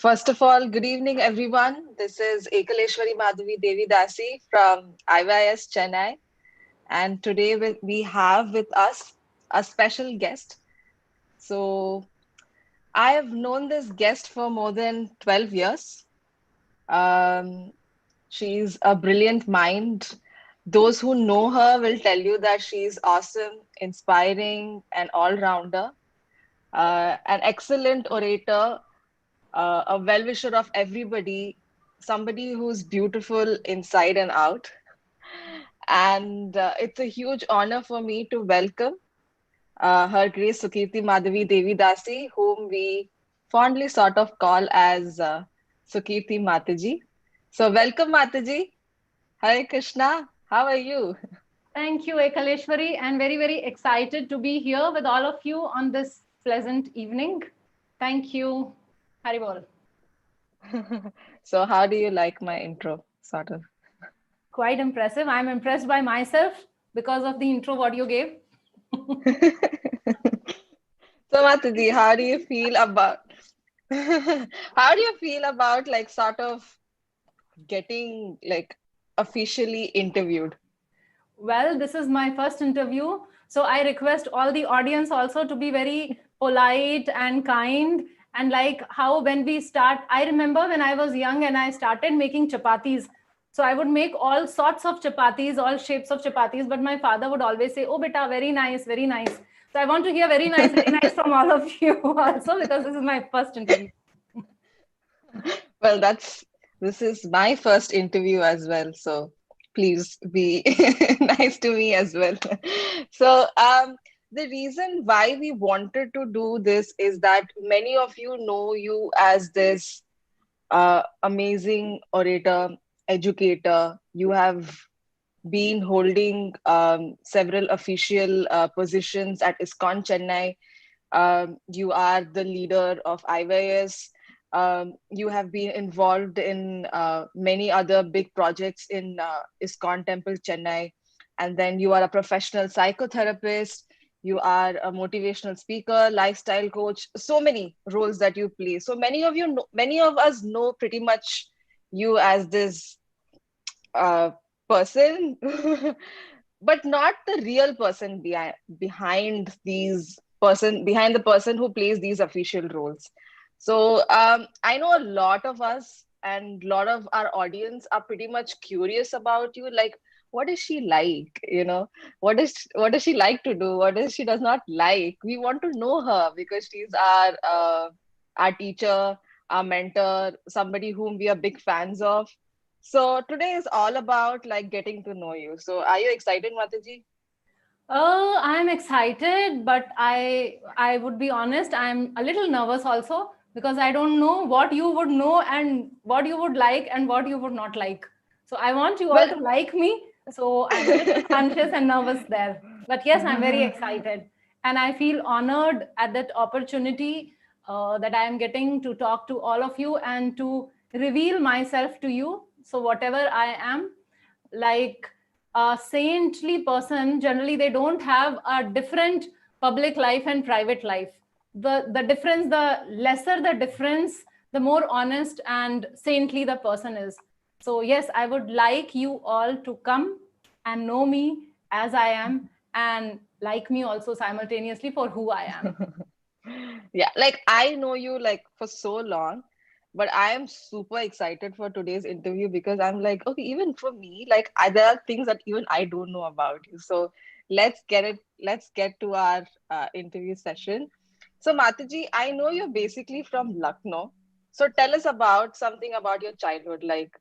First of all, good evening, everyone. This is Ekaleshwari Madhavi Devi Dasi from IYS Chennai. And today we have with us a special guest. So I have known this guest for more than 12 years. Um, she's a brilliant mind. Those who know her will tell you that she's awesome, inspiring, and all-rounder. An excellent orator, a well-wisher of everybody, somebody who's beautiful inside and out. And it's a huge honor for me to welcome Her Grace Sukirti Madhavi Devi Dasi, whom we fondly sort of call as Sukirti Mataji. So, welcome, Mataji. Hare Krishna. How are you? Thank you, Ekaleshwari, and very, very excited to be here with all of you on this pleasant evening. Thank you. Haribol. So, how do you like my intro? Sort of. Quite impressive. I'm impressed by myself because of the intro what you gave. So, Mataji, how do you feel about how do you feel about like sort of getting like officially interviewed? Well, this is my first interview. So I request all the audience also to be very polite and kind. And like how when we start, I remember when I was young and I started making chapatis. So I would make all sorts of chapatis, all shapes of chapatis. But my father would always say, "Oh, beta, very nice, very nice." So I want to hear very nice from all of you also because this is my first interview. Well, this is my first interview as well, so please be nice to me as well. So, the reason why we wanted to do this is that many of you know you as this amazing orator, educator. You have been holding several official positions at ISKCON Chennai. You are the leader of IYS. You have been involved in many other big projects in ISKCON Temple Chennai. And then you are a professional psychotherapist. You are a motivational speaker, lifestyle coach. So many roles that you play. So many of us know pretty much you as this uh, person, but not the real person behind the person who plays these official roles. So I know a lot of us and a lot of our audience are pretty much curious about you. Like, what is she like? What does she like to do? What does she does not like? We want to know her because she's our teacher, our mentor, somebody whom we are big fans of. So today is all about like getting to know you. So are you excited, Mataji? Oh, I'm excited, but I would be honest, I'm a little nervous also because I don't know what you would know and what you would like and what you would not like. So I want you all Well, to like me. So I'm a little conscious and nervous there. But yes, I'm very excited. And I feel honored at that opportunity that I am getting to talk to all of you and to reveal myself to you. So whatever I am, like a saintly person, generally they don't have a different public life and private life. The difference, the lesser the difference, the more honest and saintly the person is. So yes, I would like you all to come and know me as I am and like me also simultaneously for who I am. yeah, like I know you like for so long, but I am super excited for today's interview because I'm like, okay, even for me, like there are things that even I don't know about you. So let's get to our interview session. So Mataji, I know you're basically from Lucknow. So tell us about something about your childhood. Like,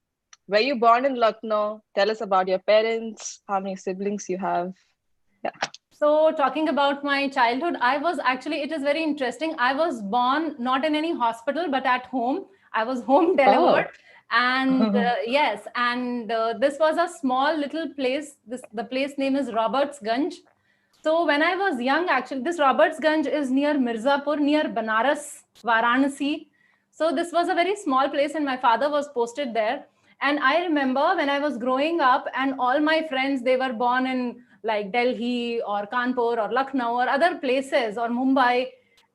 were you born in Lucknow? Tell us about your parents, how many siblings you have. Yeah. So, talking about my childhood, I was actually, it is very interesting. I was born not in any hospital, but at home. I was home delivered. Oh. And yes, and this was a small little place. The place name is Roberts Ganj. So, when I was young, actually, this Roberts Ganj is near Mirzapur, near Banaras, Varanasi. So, this was a very small place, and my father was posted there. And I remember when I was growing up, and all my friends, they were born in like Delhi or Kanpur or Lucknow or other places or Mumbai.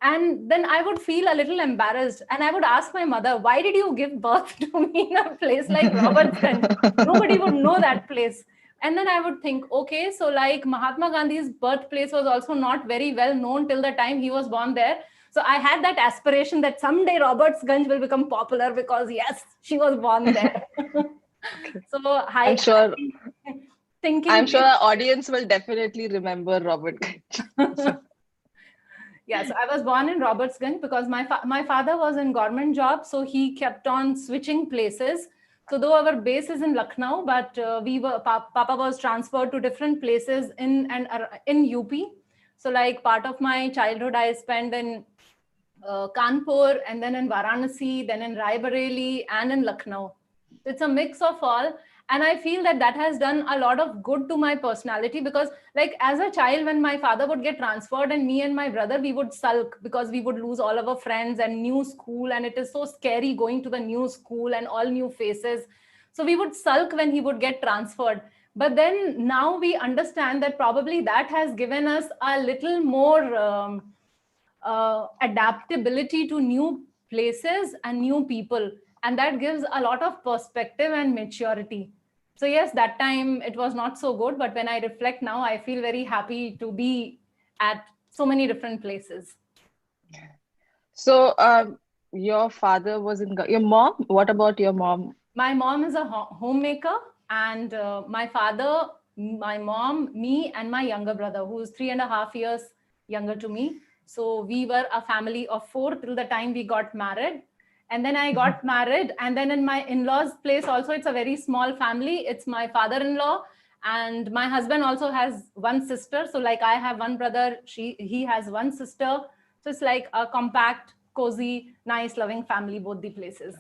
And then I would feel a little embarrassed. And I would ask my mother, why did you give birth to me in a place like Robertsganj? Nobody would know that place. And then I would think, okay, so like Mahatma Gandhi's birthplace was also not very well known till the time he was born there. So I had that aspiration that someday Robertsganj will become popular because yes, she was born there. Okay. So I'm sure thinking our audience will definitely remember Robert Ganj. yeah, so I was born in Robertsganj because my father was in government job, so he kept on switching places. So though our base is in Lucknow, but Papa was transferred to different places in UP. So like part of my childhood I spent in Kanpur, and then in Varanasi, then in Raebareli, and in Lucknow. It's a mix of all. And I feel that that has done a lot of good to my personality, because like as a child, when my father would get transferred and me and my brother, we would sulk because we would lose all our friends and new school. And it is so scary going to the new school and all new faces. So we would sulk when he would get transferred. But then now we understand that probably that has given us a little more adaptability to new places and new people, and that gives a lot of perspective and maturity. So yes, that time it was not so good, but when I reflect now, I feel very happy to be at so many different places. So your father was in your mom. What about your mom? My mom is a homemaker, and my father, my mom, me, and my younger brother, who is 3.5 years younger to me. So we were a family of 4 till the time we got married. And then I got married. And then in my in-laws' place also, it's a very small family. It's my father-in-law. And my husband also has one sister. So like I have one brother, he has one sister. So it's like a compact, cozy, nice, loving family, both the places.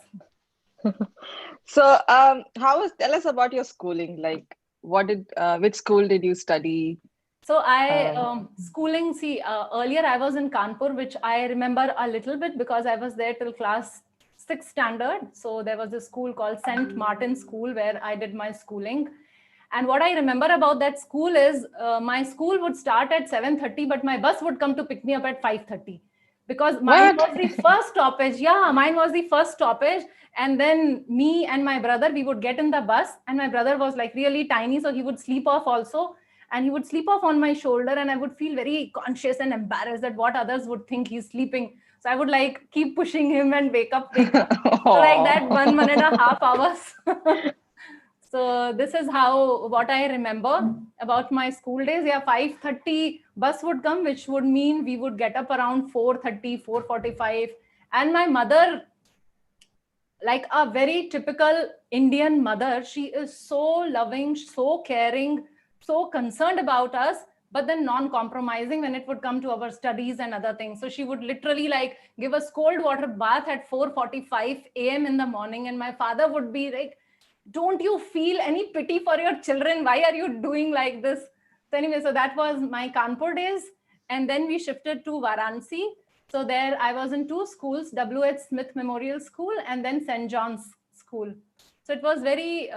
So tell us about your schooling. Like, which school did you study? So schooling, see, earlier I was in Kanpur, which I remember a little bit because I was there till class 6th standard. So there was a school called St. Martin School where I did my schooling. And what I remember about that school is my school would start at 7:30, but my bus would come to pick me up at 5:30. Because mine was the first stoppage. Yeah, mine was the first stoppage. And then me and my brother, we would get in the bus. And my brother was like really tiny, so he would sleep off also. And he would sleep off on my shoulder, and I would feel very conscious and embarrassed that what others would think he's sleeping. So I would like keep pushing him and wake up, wake up. So like that 1.5 hours. So this is what I remember about my school days. Yeah, 5:30 bus would come, which would mean we would get up around 4:30, 4:45. And my mother, like a very typical Indian mother, she is so loving, so caring, so concerned about us, but then non-compromising when it would come to our studies and other things. So she would literally like give us cold water bath at 4:45 a.m. in the morning. And my father would be like, don't you feel any pity for your children? Why are you doing like this? So anyway, so that was my Kanpur days. And then we shifted to Varanasi. So there I was in 2 schools, W.H. Smith Memorial School and then St. John's School. So it was very,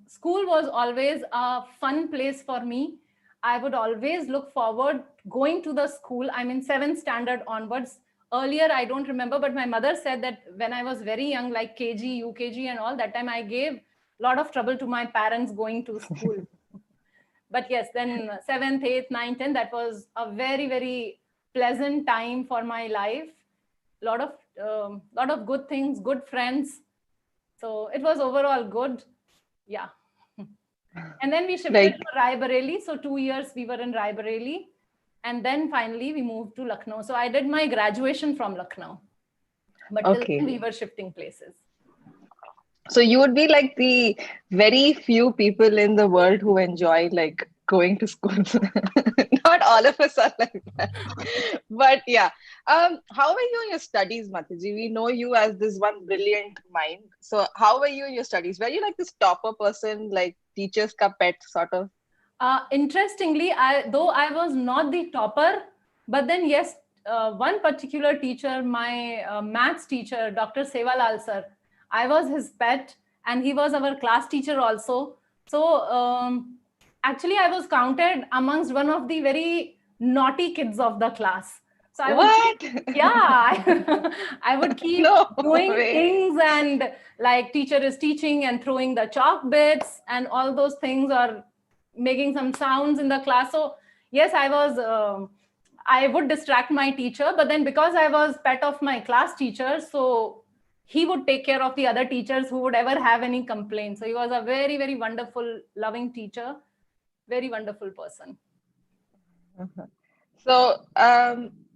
school was always a fun place for me. I would always look forward going to the school. I'm in 7th standard onwards. Earlier, I don't remember, but my mother said that when I was very young, like KG, UKG and all, that time I gave a lot of trouble to my parents going to school. But yes, then 7th, 8th, 9th, 10th, that was a very, very pleasant time for my life. Lot of good things, good friends. So it was overall good. Yeah. And then we shifted to Raebareli. So 2 years we were in Raebareli. And then finally we moved to Lucknow. So I did my graduation from Lucknow. But till then we were shifting places. So you would be like the very few people in the world who enjoy like going to school. Not all of us are like that. But yeah. How were you in your studies, Mataji? We know you as this one brilliant mind. So how were you in your studies? Were you like this topper person, like teacher's ka pet sort of? Interestingly, though I was not the topper, but then yes, one particular teacher, my maths teacher, Dr. Sevalal sir, I was his pet, and he was our class teacher also. So actually, I was counted amongst one of the very naughty kids of the class. So I would What? I would keep No doing way. things, and like teacher is teaching and throwing the chalk bits and all those things, or making some sounds in the class. So yes, I would distract my teacher, but then because I was pet of my class teacher, so he would take care of the other teachers who would ever have any complaints. So he was a very, very wonderful, loving teacher, very wonderful person. So,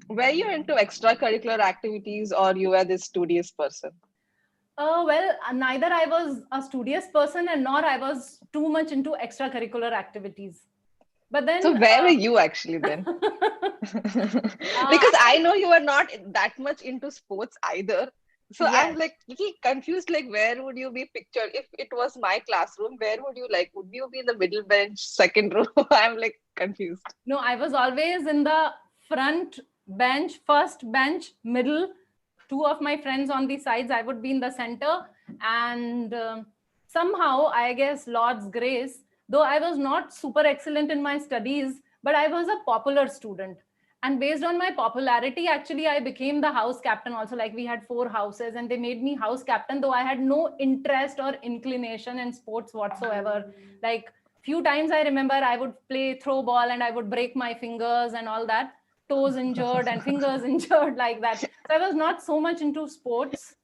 were you into extracurricular activities or you were this studious person? Well, neither I was a studious person and nor I was too much into extracurricular activities. But So, then, where were you actually then? Because I know you are not that much into sports either. So I'm yes. like little confused, like where would you be pictured? If it was my classroom, where would you like? Would you be in the middle bench, second row? I'm like confused. No, I was always in the front bench, first bench, middle. Two of my friends on the sides, I would be in the center. And somehow, I guess, Lord's grace, though I was not super excellent in my studies, but I was a popular student. And based on my popularity, actually, I became the house captain also. Like we had 4 houses, and they made me house captain, though I had no interest or inclination in sports whatsoever. Like few times I remember I would play throw ball and I would break my fingers and all that, toes injured and fingers injured, like that. So I was not so much into sports,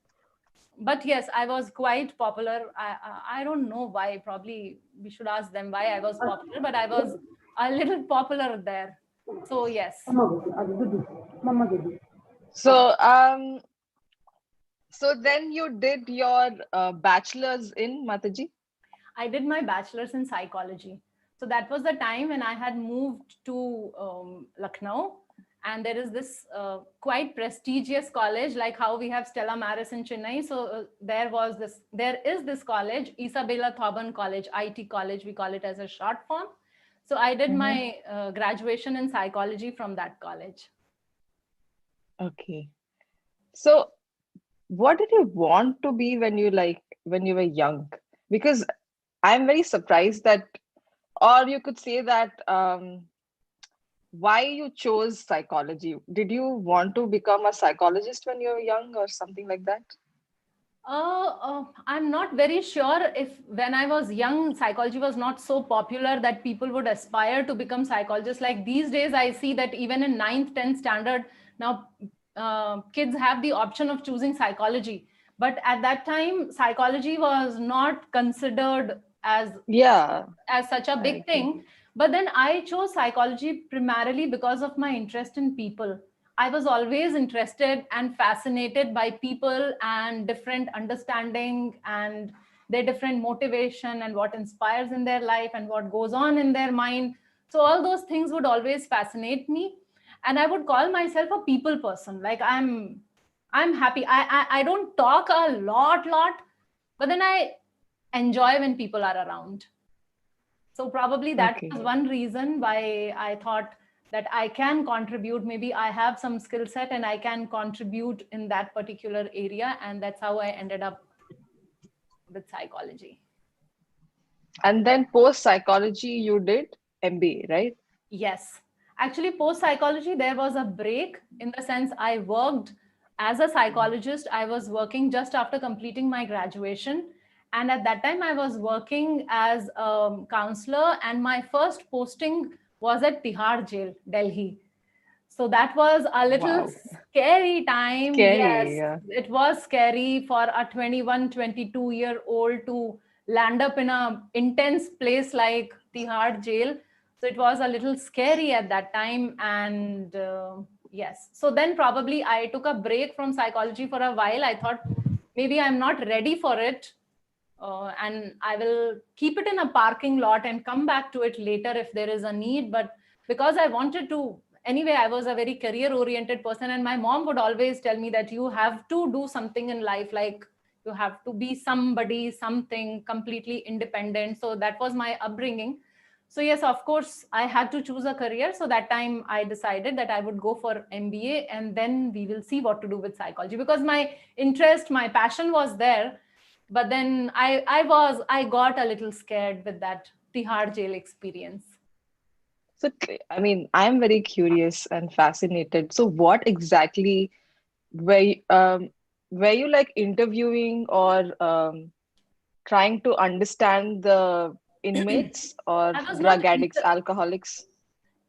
but yes, I was quite popular. I don't know why. Probably we should ask them why I was popular, but I was a little popular there. So yes. So so then you did your bachelor's in Mataji? I did my bachelor's in psychology. So that was the time when I had moved to Lucknow. And there is this quite prestigious college, like how we have Stella Maris in Chennai. So there is this college, Isabella Thoburn College, IT college, we call it as a short form. So I did my graduation in psychology from that college. Okay. So what did you want to be when you were young? Because I'm very surprised that, or you could say that why you chose psychology. Did you want to become a psychologist when you were young or something like that? I'm not very sure if when I was young, psychology was not so popular that people would aspire to become psychologists. Like these days, I see that even in 9th, 10th standard, now kids have the option of choosing psychology. But at that time, psychology was not considered Yeah, as such a I big agree. thing. But then I chose psychology primarily because of my interest in people. I was always interested and fascinated by people and different understanding and their different motivation and what inspires in their life and what goes on in their mind. So all those things would always fascinate me. And I would call myself a people person. Like I'm happy. I don't talk a lot, but then I enjoy when people are around. So probably that Okay. was one reason why I thought that I can contribute. Maybe I have some skill set and I can contribute in that particular area. And that's how I ended up with psychology. And then post psychology, you did MBA, right? Yes. Actually, post psychology, there was a break in the sense I worked as a psychologist. I was working just after completing my graduation. And at that time, I was working as a counselor, and my first posting was at Tihar Jail, Delhi. So that was a little Wow. scary time. Scary. Yes, Yeah. it was scary for a 21, 22-year-old to land up in a intense place like Tihar jail. So it was a little scary at that time. And yes, so then probably I took a break from psychology for a while. I thought maybe I'm not ready for it. And I will keep it in a parking lot and come back to it later if there is a need. But because I wanted to, anyway, I was a very career oriented person, and my mom would always tell me that you have to do something in life, like you have to be somebody, something completely independent. So that was my upbringing. So yes, of course, I had to choose a career. So that time I decided that I would go for MBA, and then we will see what to do with psychology, because my interest, my passion was there. But then I got a little scared with that Tihar jail experience. So, I mean, I'm very curious and fascinated. So, what exactly were were you like interviewing or trying to understand the inmates or I was not drug addicts, alcoholics?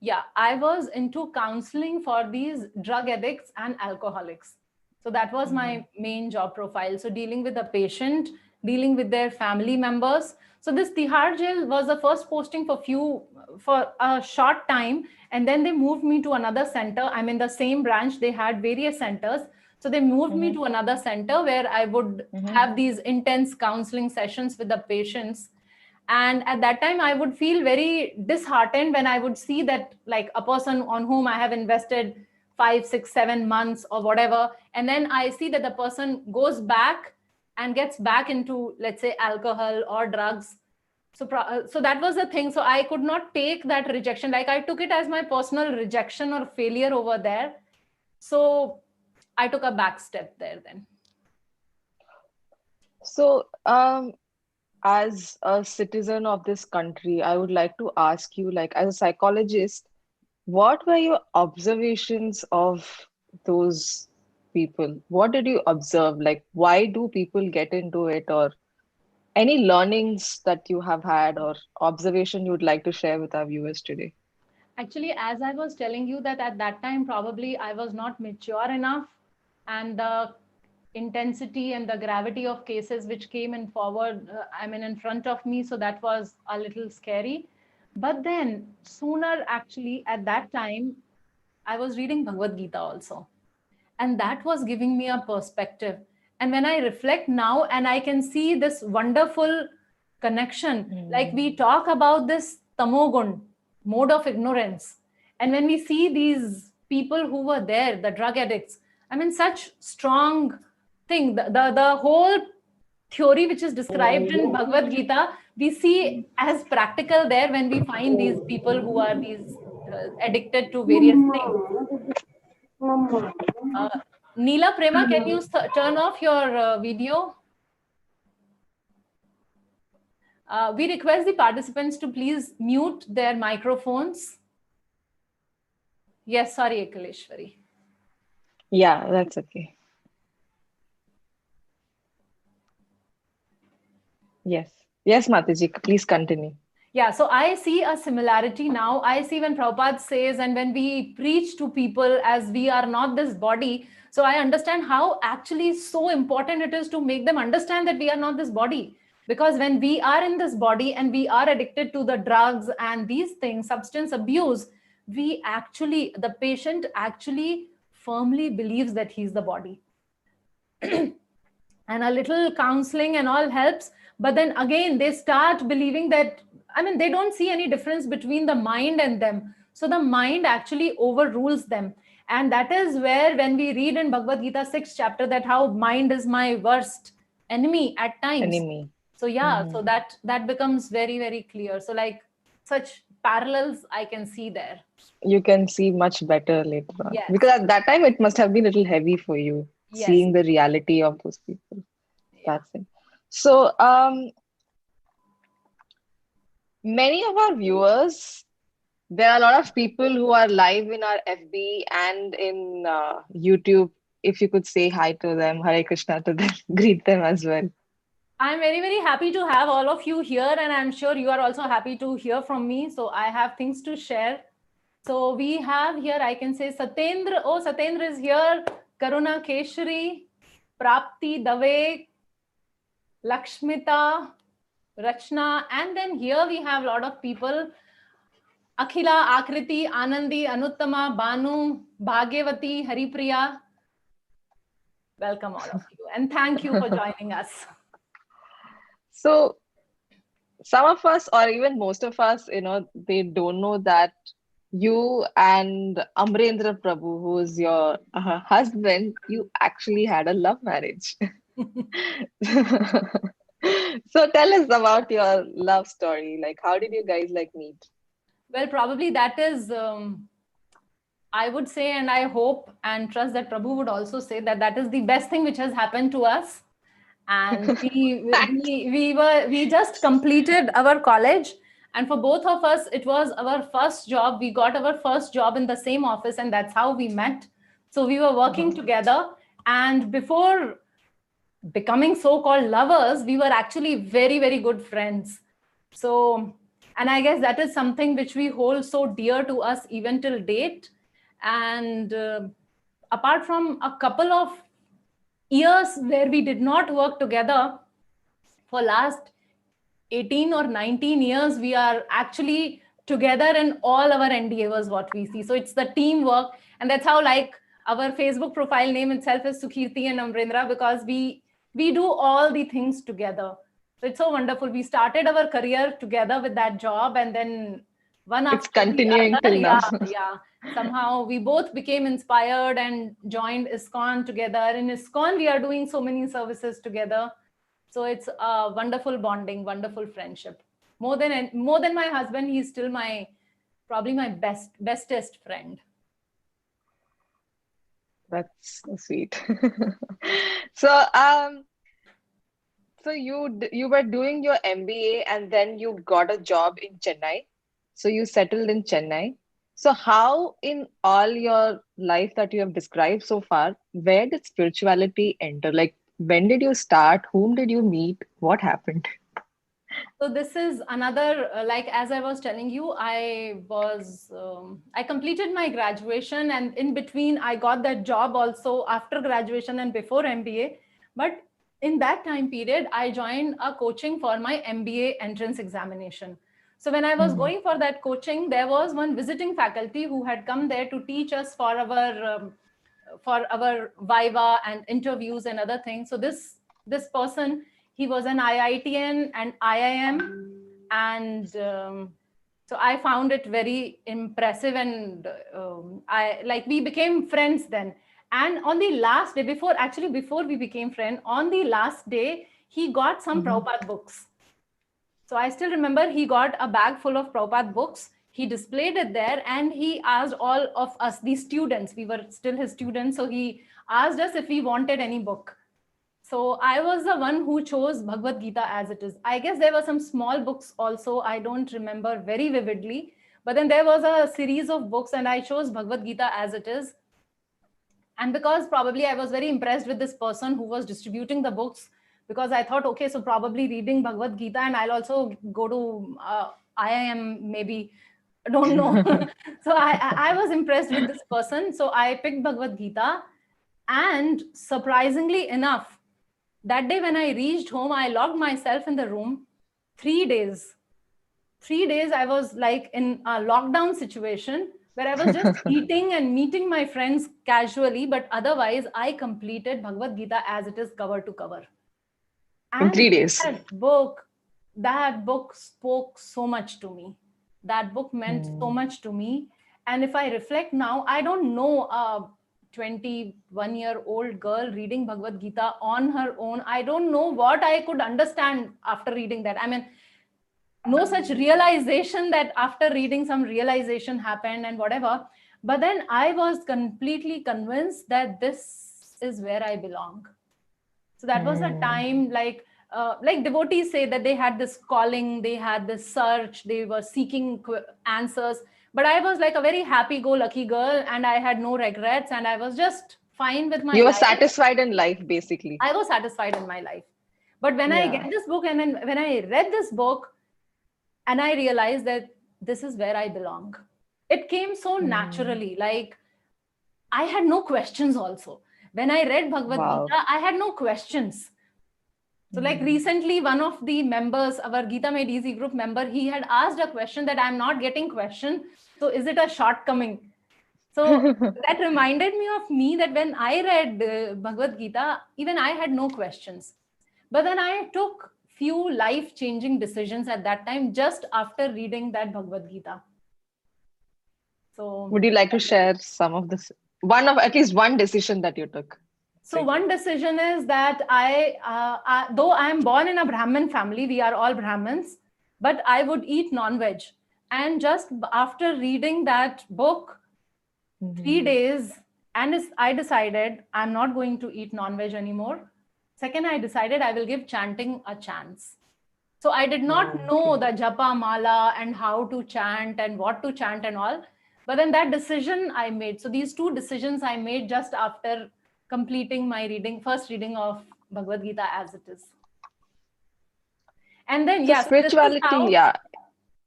Yeah, I was into counseling for these drug addicts and alcoholics. So that was Mm-hmm. my main job profile. So dealing with the patient, dealing with their family members. So this Tihar jail was the first posting for a short time, and then they moved me to another center. I'm in the same branch. They had various centers. So they moved me Mm-hmm. to another center where I would Mm-hmm. have these intense counseling sessions with the patients. And at that time I would feel very disheartened when I would see that, like, a person on whom I have invested 5 6 7 months or whatever, and then I see that the person goes back and gets back into, let's say, alcohol or drugs. So that was the thing. So I could not take that rejection. Like, I took it as my personal rejection or failure over there. So I took a back step there then. So, as a citizen of this country, I would like to ask you, like, as a psychologist, what were your observations of those people? What did you observe? Like, why do people get into it, or any learnings that you have had or observation you would like to share with our viewers today? Actually, as I was telling you, that at that time probably I was not mature enough, and the intensity and the gravity of cases which came in forward, I mean, in front of me, so that was a little scary. But then sooner, actually, at that time, I was reading Bhagavad Gita also, and that was giving me a perspective. And when I reflect now and I can see this wonderful connection, like Mm. we talk about this tamogun, mode of ignorance, and when we see these people who were there, the drug addicts, I mean, such strong thing, the whole theory which is described in Bhagavad Gita, we see as practical there when we find these people who are these addicted to various things. uh, Neela, Prema, can you turn off your video? We request the participants to please mute their microphones. Yes, sorry, Akaleshwari. Yeah, that's okay. Yes. Yes, Mataji, please continue. Yeah, so I see a similarity now. I see when Prabhupada says, and when we preach to people as we are not this body, so I understand how actually so important it is to make them understand that we are not this body. Because when we are in this body and we are addicted to the drugs and these things, substance abuse, the patient actually firmly believes that he's the body. And a little counseling and all helps, but then again they start believing that, I mean, they don't see any difference between the mind and them, so the mind actually overrules them. And that is where, when we read in Bhagavad Gita 6th chapter, that how mind is my worst enemy at times. Enemy. So yeah, Mhm. so that becomes very, very clear. So, like, such parallels I can see there. You can see much better later on. Because Yes, at that time it must have been a little heavy for you, yes, seeing the reality of those people. yeah. That's it. So, many of our viewers, there are a lot of people who are live in our FB and in YouTube. If you could say hi to them, Hare Krishna to them, greet them as well. I'm very, very happy to have all of you here, and I'm sure you are also happy to hear from me. So I have things to share. So we have here, I can say Satyendra. Oh, Satyendra is here. Karuna Keshari, Prapti Dave, Lakshmita, Rachna. And then here we have a lot of people. Akhila, Akriti, Anandi, Anuttama, Banu, Bhagyavati, Haripriya. Welcome, all of you. And thank you for joining us. So, some of us, or even most of us, they don't know that you and Amrendra Prabhu, who is your husband, you actually had a love marriage. So tell us about your love story. Like, how did you guys like meet? Well, probably that is, I would say, and I hope and trust that Prabhu would also say, that that is the best thing which has happened to us. And Fact. we just completed our college, And for both of us, it was our first job. We got our first job in the same office, and that's how we met. So we were working together. And before becoming so-called lovers, we were actually very, very good friends. So, and I guess that is something which we hold so dear to us even till date. And apart from a couple of years where we did not work together, for last 18 or 19 years, we are actually together in all our endeavors, what we see. So it's the teamwork. And that's how, like, our Facebook profile name itself is Sukhirti and Amrendra, because we do all the things together. So it's so wonderful. We started our career together with that job, and then one It's after the continuing other, till now. yeah. Somehow we both became inspired and joined ISKCON together. In ISKCON, we are doing so many services together. So it's a wonderful bonding, wonderful friendship. More than my husband, he's still probably my bestest friend. That's sweet. So, so you were doing your MBA and then you got a job in Chennai. So you settled in Chennai. So how in all your life that you have described so far, where did spirituality enter? Like when did you start? Whom did you meet? What happened? So this is another, like, as I was telling you, I completed my graduation, and in between I got that job also after graduation and before MBA. But in that time period, I joined a coaching for my MBA entrance examination. So when I was going for that coaching, there was one visiting faculty who had come there to teach us for our viva and interviews and other things. So this person, he was an IITian and IIM, and so I found it very impressive, and we became friends then. And on the last day, before we became friends, on the last day, he got some Prabhupada books. So I still remember he got a bag full of Prabhupada books. He displayed it there, and he asked all of us, the students, we were still his students. So he asked us if we wanted any book. So I was the one who chose Bhagavad Gita as it is. I guess there were some small books also. I don't remember very vividly. But then there was a series of books, and I chose Bhagavad Gita as it is. And because probably I was very impressed with this person who was distributing the books, because I thought, okay, so probably reading Bhagavad Gita, and I'll also go to IIM maybe. I don't know. So I was impressed with this person. So I picked Bhagavad Gita. And surprisingly enough, that day when I reached home, I locked myself in the room. 3 days. 3 days I was like in a lockdown situation where I was just eating and meeting my friends casually, but otherwise I completed Bhagavad Gita as it is, cover to cover. In 3 days. That book spoke so much to me. That book meant so much to me. And if I reflect now, I don't know a 21-year-old girl reading Bhagavad Gita on her own. I don't know what I could understand after reading that. I mean, no such realization that after reading some realization happened and whatever. But then I was completely convinced that this is where I belong. So that was a time, like devotees say that they had this calling, they had this search, they were seeking answers. But I was like a very happy-go-lucky girl, and I had no regrets, and I was just fine with my life. You were satisfied in life, basically. I was satisfied in my life. But when I get this book, and then when I read this book, and I realized that this is where I belong. It came so naturally. Like, I had no questions also. When I read Bhagavad Gita, I had no questions. So like recently, one of the members, our Gita Made Easy group member, he had asked a question that I'm not getting question. So is it a shortcoming? So that reminded me that when I read Bhagavad Gita, even I had no questions. But then I took few life-changing decisions at that time, just after reading that Bhagavad Gita. So would you like to share some of this? At least one decision that you took. So one decision is that though I am born in a Brahmin family, we are all Brahmins, but I would eat non-veg. And just after reading that book, 3 days, and I decided I'm not going to eat non-veg anymore. Second, I decided I will give chanting a chance. So I did not know Okay. the japa mala and how to chant and what to chant and all. But then that decision I made. So these two decisions I made just after completing my first reading of Bhagavad Gita as it is. And then, So yeah, so this is spirituality, how, yeah.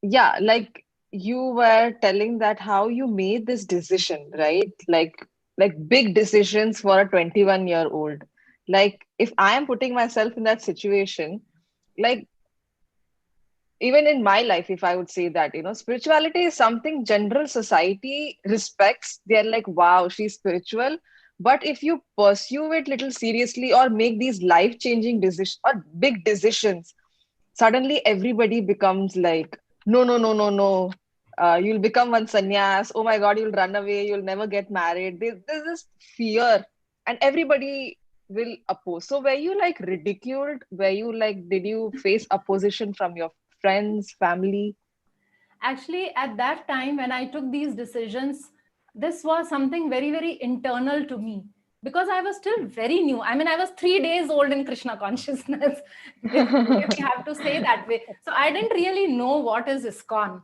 Yeah, like you were telling that how you made this decision, right? Like big decisions for a 21-year-old. Like if I am putting myself in that situation, like even in my life, if I would say that, spirituality is something general society respects. They're like, wow, she's spiritual. But if you pursue it little seriously or make these life-changing decisions or big decisions, suddenly everybody becomes like, no, no, no, no, no. You'll become one sannyas. Oh my God, you'll run away. You'll never get married. There's this fear, and everybody will oppose. So, were you like ridiculed? Were you like, did you face opposition from your friends, family? actually, at that time when I took these decisions, this was something very, very internal to me because I was still very new. I mean, I was 3 days old in Krishna consciousness, if you have to say that way. So I didn't really know what is ISKCON.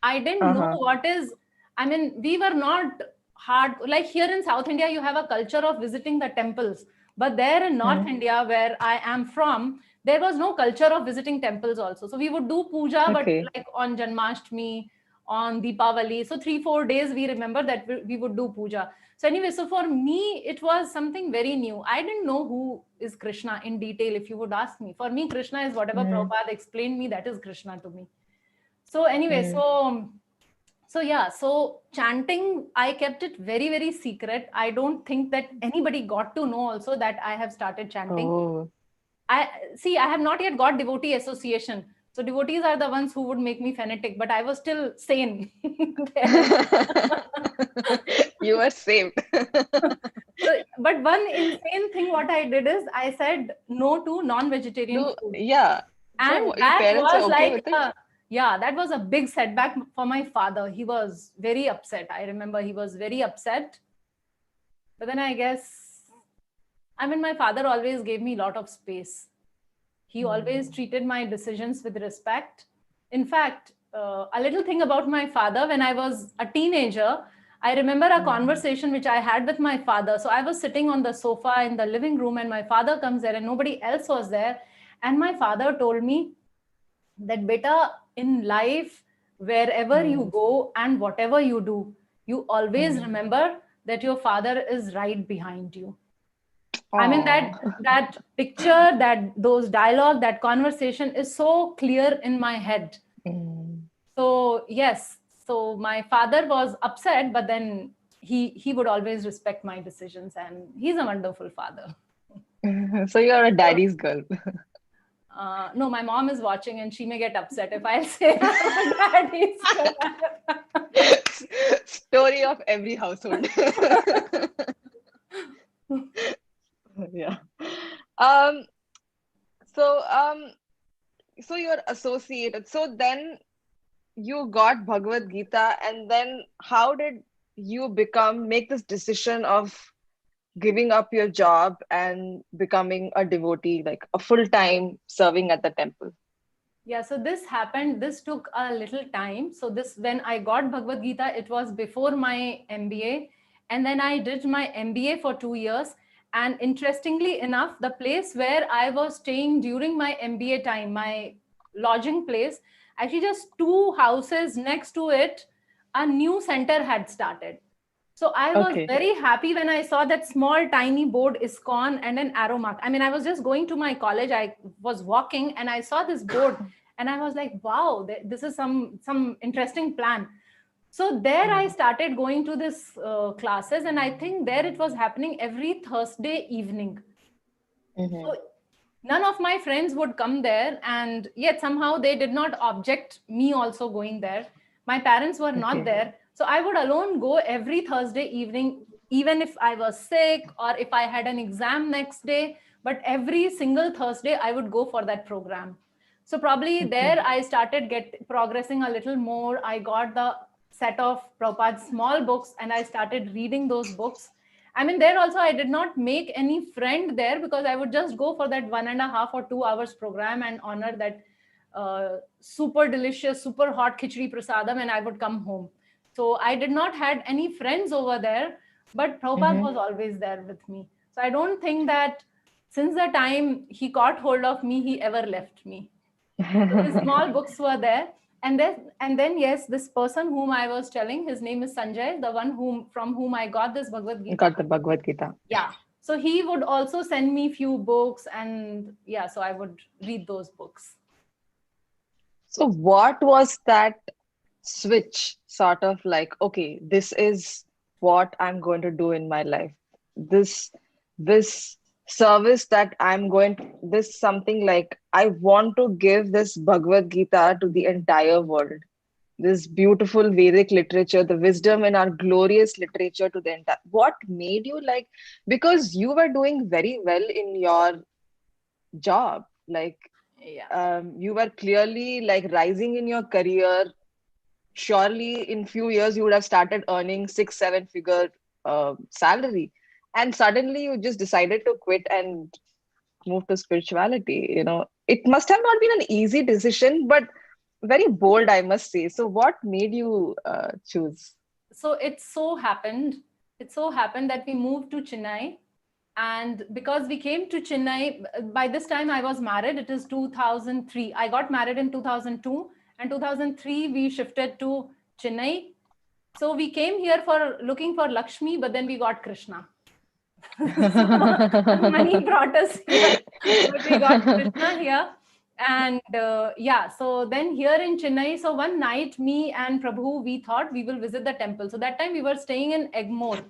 I didn't know Uh-huh. what is, I mean, we were not hard, like here in South India, you have a culture of visiting the temples. But there in North Hmm. India, where I am from, there was no culture of visiting temples also. So we would do puja, but Okay. like on Janmashtami, on Deepavali. So 3-4 days we remember that we would do puja. So anyway, so for me, it was something very new. I didn't know who is Krishna in detail, if you would ask me. For me, Krishna is whatever Mm, Prabhupada explained me, that is Krishna to me. So anyway, mm. so yeah, so chanting, I kept it very, very secret. I don't think that anybody got to know also that I have started chanting. Oh. I see, I have not yet got devotee association. So devotees are the ones who would make me fanatic, but I was still sane there. You were saved. So, but one insane thing what I did is I said no to non-vegetarian No, food. yeah. And So your that parents are was okay like, with it? yeah, that was a big setback for my father. He was very upset. I remember he was very upset. But then I guess, I mean, my father always gave me a lot of space. He always Mm. treated my decisions with respect. In fact, a little thing about my father, when I was a teenager, I remember a Mm. conversation which I had with my father. So I was sitting on the sofa in the living room, and my father comes there, and nobody else was there. And my father told me that, beta, in life, wherever you Mm. go and whatever you do, you always Mm. remember that your father is right behind you. I mean, Oh. that picture, that those dialogue, that conversation is so clear in my head. Mm. So yes, so my father was upset, but then he would always respect my decisions, and he's a wonderful father. So you're a daddy's girl. No, my mom is watching, and she may get upset if I say daddy's girl. Story of every household. Yeah. Um, so so you're associated. So then you got Bhagavad Gita, and then how did you make this decision of giving up your job and becoming a devotee, like a full-time serving at the temple? Yeah, so this happened, this took a little time. So this, when I got Bhagavad Gita, it was before my MBA. And then I did my MBA for 2 years. And interestingly enough, the place where I was staying during my MBA time, my lodging place, actually just two houses next to it, a new center had started. So I was Okay. very happy when I saw that small tiny board ISKCON and an arrow mark. I mean, I was just going to my college. I was walking and I saw this board, and I was like, wow, this is some interesting plan. So there I started going to this classes, and I think there it was happening every Thursday evening. Mm-hmm. So none of my friends would come there, and yet somehow they did not object me also going there. My parents were not Okay. there, so I would alone go every Thursday evening, even if I was sick or if I had an exam next day. But every single Thursday I would go for that program. So probably Okay. there I started get progressing a little more. I got the set of Prabhupada's small books, and I started reading those books. I mean, there also I did not make any friend there, because I would just go for that 1.5 or 2 hours program and honor that super delicious, super hot khichdi prasadam, and I would come home. So I did not had any friends over there, but Prabhupada was always there with me. So I don't think that since the time he caught hold of me, he ever left me. So his small books were there. And then yes, this person whom I was telling, his name is Sanjay, the one from whom I got this Bhagavad Gita. Got the Bhagavad Gita. Yeah. So he would also send me few books, and yeah, so I would read those books. So what was that switch sort of like, okay, this is what I'm going to do in my life. This service that I'm going to, this something like I want to give this Bhagavad Gita to the entire world. This beautiful Vedic literature, the wisdom in our glorious literature to the entire. What made you like, because you were doing very well in your job, like Yeah. you were clearly like rising in your career. Surely in few years you would have started earning 6 7 figure salary, and suddenly you just decided to quit and move to spirituality. It must have not been an easy decision, but very bold, I must say. So what made you choose? So it so happened that we moved to Chennai. And because we came to Chennai, by this time I was married. It is 2003. I got married in 2002, and 2003 we shifted to Chennai. So we came here for looking for Lakshmi, but then we got Krishna. So money brought us here, but we got Krishna here. And yeah, so then here in Chennai, so one night, me and Prabhu, we thought we will visit the temple. So that time we were staying in Egmore,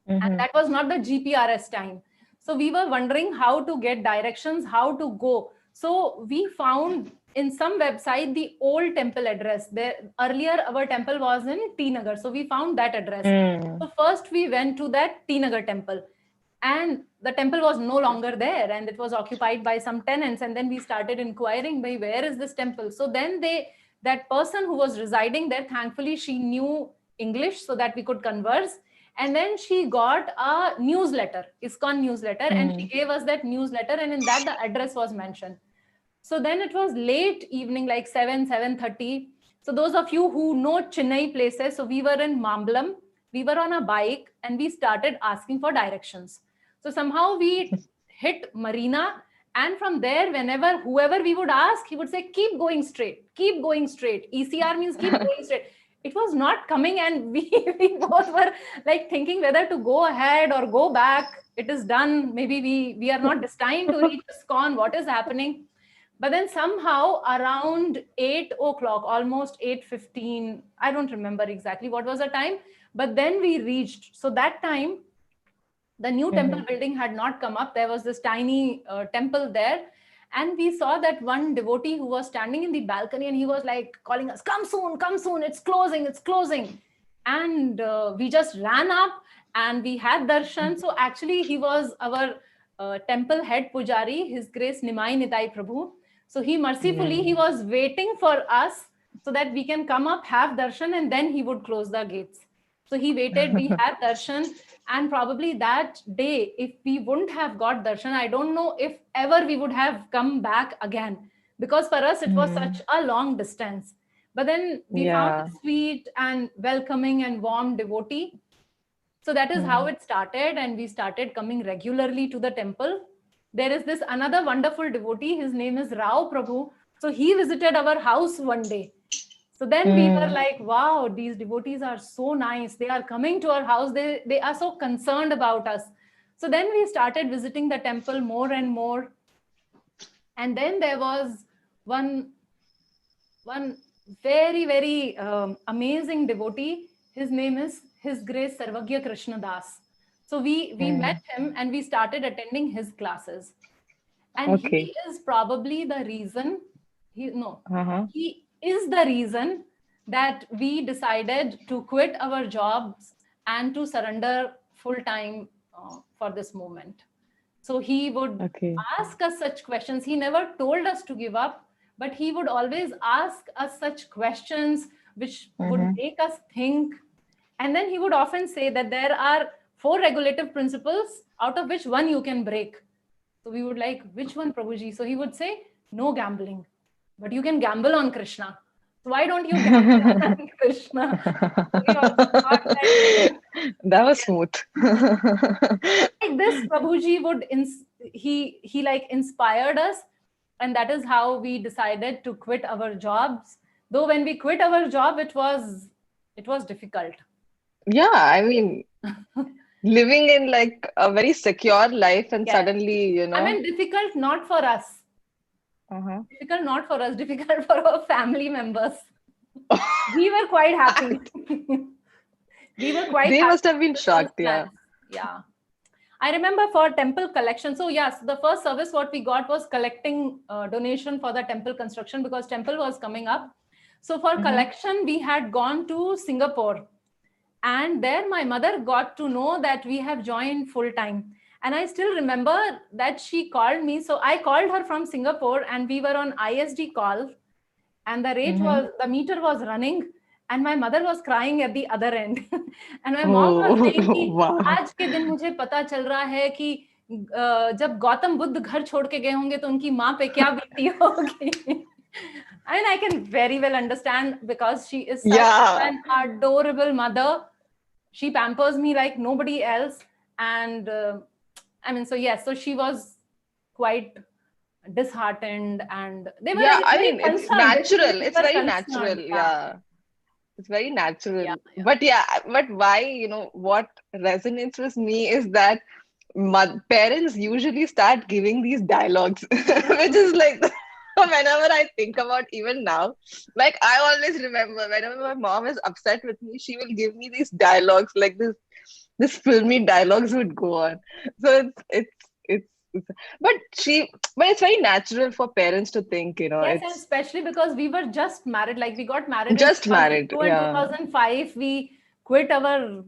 and that was not the GPRS time. So we were wondering how to get directions, how to go. So we found in some website the old temple address. There earlier our temple was in T Nagar, so we found that address. So first we went to that T Nagar temple, and the temple was no longer there, and it was occupied by some tenants. And then we started inquiring, by where is this temple? So then that person who was residing there, thankfully she knew English so that we could converse. And then she got a newsletter, ISKCON newsletter, and she gave us that newsletter, and in that the address was mentioned. So then it was late evening, like 7:30. So those of you who know Chennai places, so we were in Mambalam, we were on a bike, and we started asking for directions. So somehow we hit Marina, and from there, whoever we would ask, he would say, keep going straight, keep going straight. ECR means keep going straight. It was not coming, and we both were like thinking whether to go ahead or go back. It is done. Maybe we are not destined to reach ISKCON. What is happening? But then somehow around 8 o'clock, almost 8:15, I don't remember exactly what was the time, but then we reached. So that time, the new temple building had not come up. There was this tiny temple there. And we saw that one devotee who was standing in the balcony, and he was like calling us, come soon, it's closing, it's closing. And we just ran up and we had darshan. So actually he was our temple head pujari, His Grace Nimai Nitai Prabhu. So he mercifully, he was waiting for us so that we can come up, have darshan, and then he would close the gates. So he waited, we had darshan. And probably that day, if we wouldn't have got darshan, I don't know if ever we would have come back again, because for us it was such a long distance. But then we found a sweet and welcoming and warm devotee. So that is how it started, and we started coming regularly to the temple. There is this another wonderful devotee, his name is Rao Prabhu. So he visited our house one day. So then we were like, wow, these devotees are so nice. They are coming to our house. They are so concerned about us. So then we started visiting the temple more and more. And then there was one very, very amazing devotee. His name is His Grace Sarvagya Krishna Das. So we met him and we started attending his classes. And he is probably the reason, he is the reason that we decided to quit our jobs and to surrender full time for this movement. So he would ask us such questions. He never told us to give up, but he would always ask us such questions which would make us think. And then he would often say that there are 4 regulative principles, out of which one you can break. So we would like, which one, Prabhuji? So he would say, no gambling. but you can gamble on Krishna. So why don't you gamble on Krishna? So we also thought that That was smooth. like this, Prabhuji would he like inspired us, and that is how we decided to quit our jobs. Though when we quit our job, it was difficult. Yeah, I mean, living in like a very secure life and Yes. suddenly, I mean, difficult not for us. uh-huh. Difficult not for us, difficult for our family members. We were quite happy. We were quite They happy must have been with the first shocked, yeah. plans. Yeah. I remember for temple collection. So yes, the first service what we got was collecting donation for the temple construction because temple was coming up. So for collection, we had gone to Singapore. And there my mother got to know that we have joined full time. And I still remember that she called me. So I called her from Singapore and we were on ISD call. And the meter was running. And my mother was crying at the other end. And my mom was saying कि Wow. आज के दिन मुझे पता चल रहा है कि जब गौतम बुद्ध घर छोड़ के गए होंगे तो उनकी माँ पे क्या बीती होगी. I mean, I can very well understand because she is such an adorable mother. She pampers me like nobody else. And I mean, so yes, so she was quite disheartened and they were like I very mean, it's concerned. natural. They It's were very natural. concerned. Yeah. It's very natural. Yeah. But why, what resonates with me is that parents usually start giving these dialogues, which is like, whenever I think about even now, like I always remember whenever my mom is upset with me, she will give me these dialogues, like this filmy dialogues would go on. So it's but it's very natural for parents to think, Yes, and it's especially because we were just married, like we got married in just married. 2002 and 2005. We quit our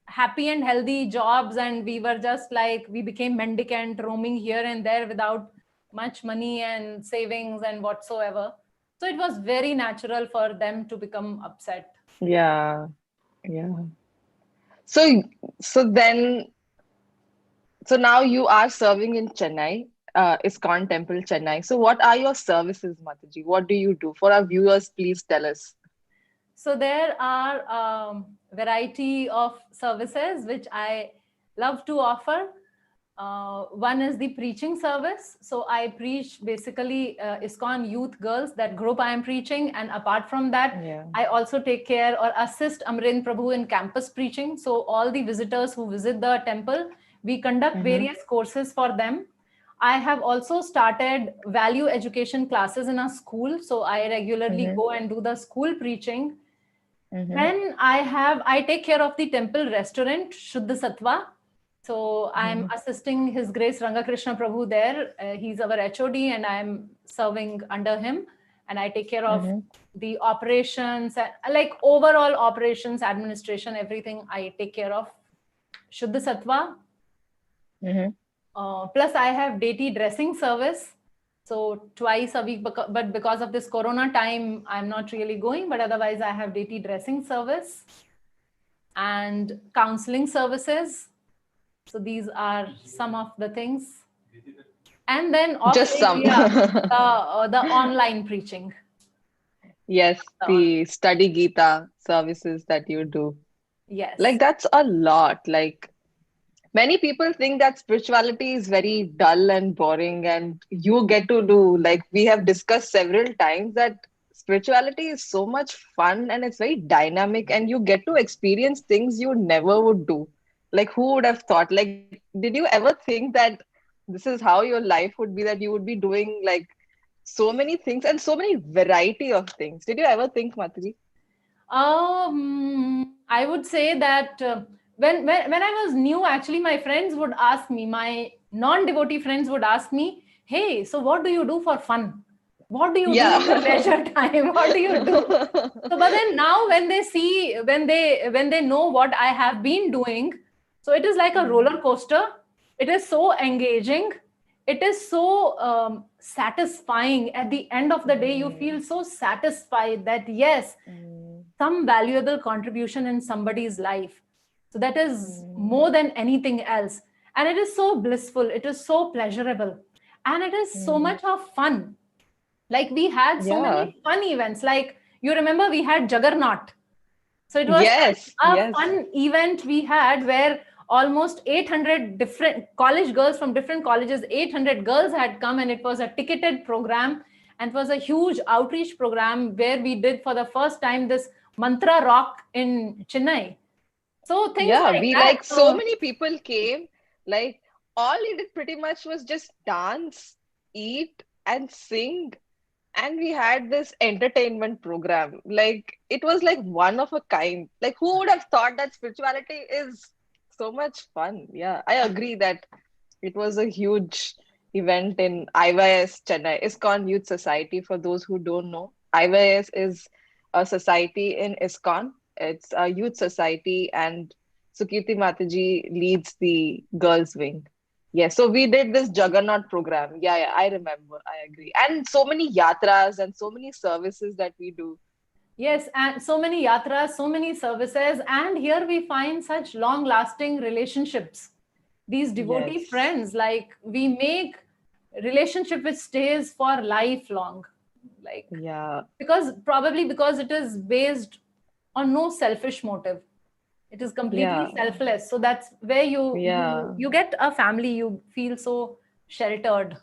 happy and healthy jobs and we were just like, we became mendicant, roaming here and there without much money and savings and whatsoever. So it was very natural for them to become upset. Yeah. So so then so now you are serving in Chennai, ISKCON Temple, Chennai. So what are your services, Mataji? What do you do? For our viewers, please tell us. So there are variety of services which I love to offer. One is the preaching service. So I preach basically ISKCON youth girls, that group I am preaching. And apart from that, I also take care or assist Amrin Prabhu in campus preaching. So all the visitors who visit the temple, we conduct various courses for them. I have also started value education classes in a school. So I regularly go and do the school preaching. Then I take care of the temple restaurant, Shuddha Sattva. So I'm assisting His Grace Rangakrishna Prabhu there. He's our HOD and I'm serving under him. And I take care of the operations, like overall operations, administration, everything I take care of. Shuddha Sattva. Plus I have deity dressing service. So twice a week, but because of this Corona time, I'm not really going, but otherwise I have deity dressing service and counseling services. So these are some of the things. And then just some. the online preaching. Yes, the study Gita services that you do. Yes. Like that's a lot. Like many people think that spirituality is very dull and boring, and you get to do, like we have discussed several times, that spirituality is so much fun and it's very dynamic, and you get to experience things you never would do. Like who would have thought? Like, did you ever think that this is how your life would be, that you would be doing like so many things and so many variety of things? Did you ever think, Mataji? I would say that when I was new, actually, my friends would ask me, my non-devotee friends would ask me, "Hey, so what do you do for fun? What do you do in your leisure time? What do you do?" So, but then now when they see, when they know what I have been doing, so it is like a roller coaster. It is so engaging. It is so satisfying. At the end of the day, you feel so satisfied that yes, some valuable contribution in somebody's life. So that is more than anything else. And it is so blissful. It is so pleasurable. And it is so much of fun. Like we had so Yeah. many fun events. Like you remember we had Juggernaut. So it was such Yes. a Yes. fun event we had where almost 800 different college girls from different colleges, 800 girls had come, and it was a ticketed program, and it was a huge outreach program where we did for the first time this mantra rock in Chennai. So things Yeah, like we that. like so So many people came. Like all he did pretty much was just dance, eat, and sing. And we had this entertainment program. Like it was like one of a kind. Like who would have thought that spirituality is so much fun? Yeah, I agree that it was a huge event in IYS Chennai, ISKCON Youth Society. For those who don't know, IYS is a society in ISKCON. It's a youth society, and Sukirti Mataji leads the girls' wing. Yeah, so we did this Juggernaut program. Yeah, yeah, I remember. I agree. And so many yatras and so many services that we do. yes, and so many yatras, so many services, and here we find such long-lasting relationships. These devotee Yes. friends, like we make relationship which stays for lifelong, like Yeah. because probably because it is based on no selfish motive. It is completely Yeah. selfless. So that's where Yeah. you get a family. You feel so sheltered.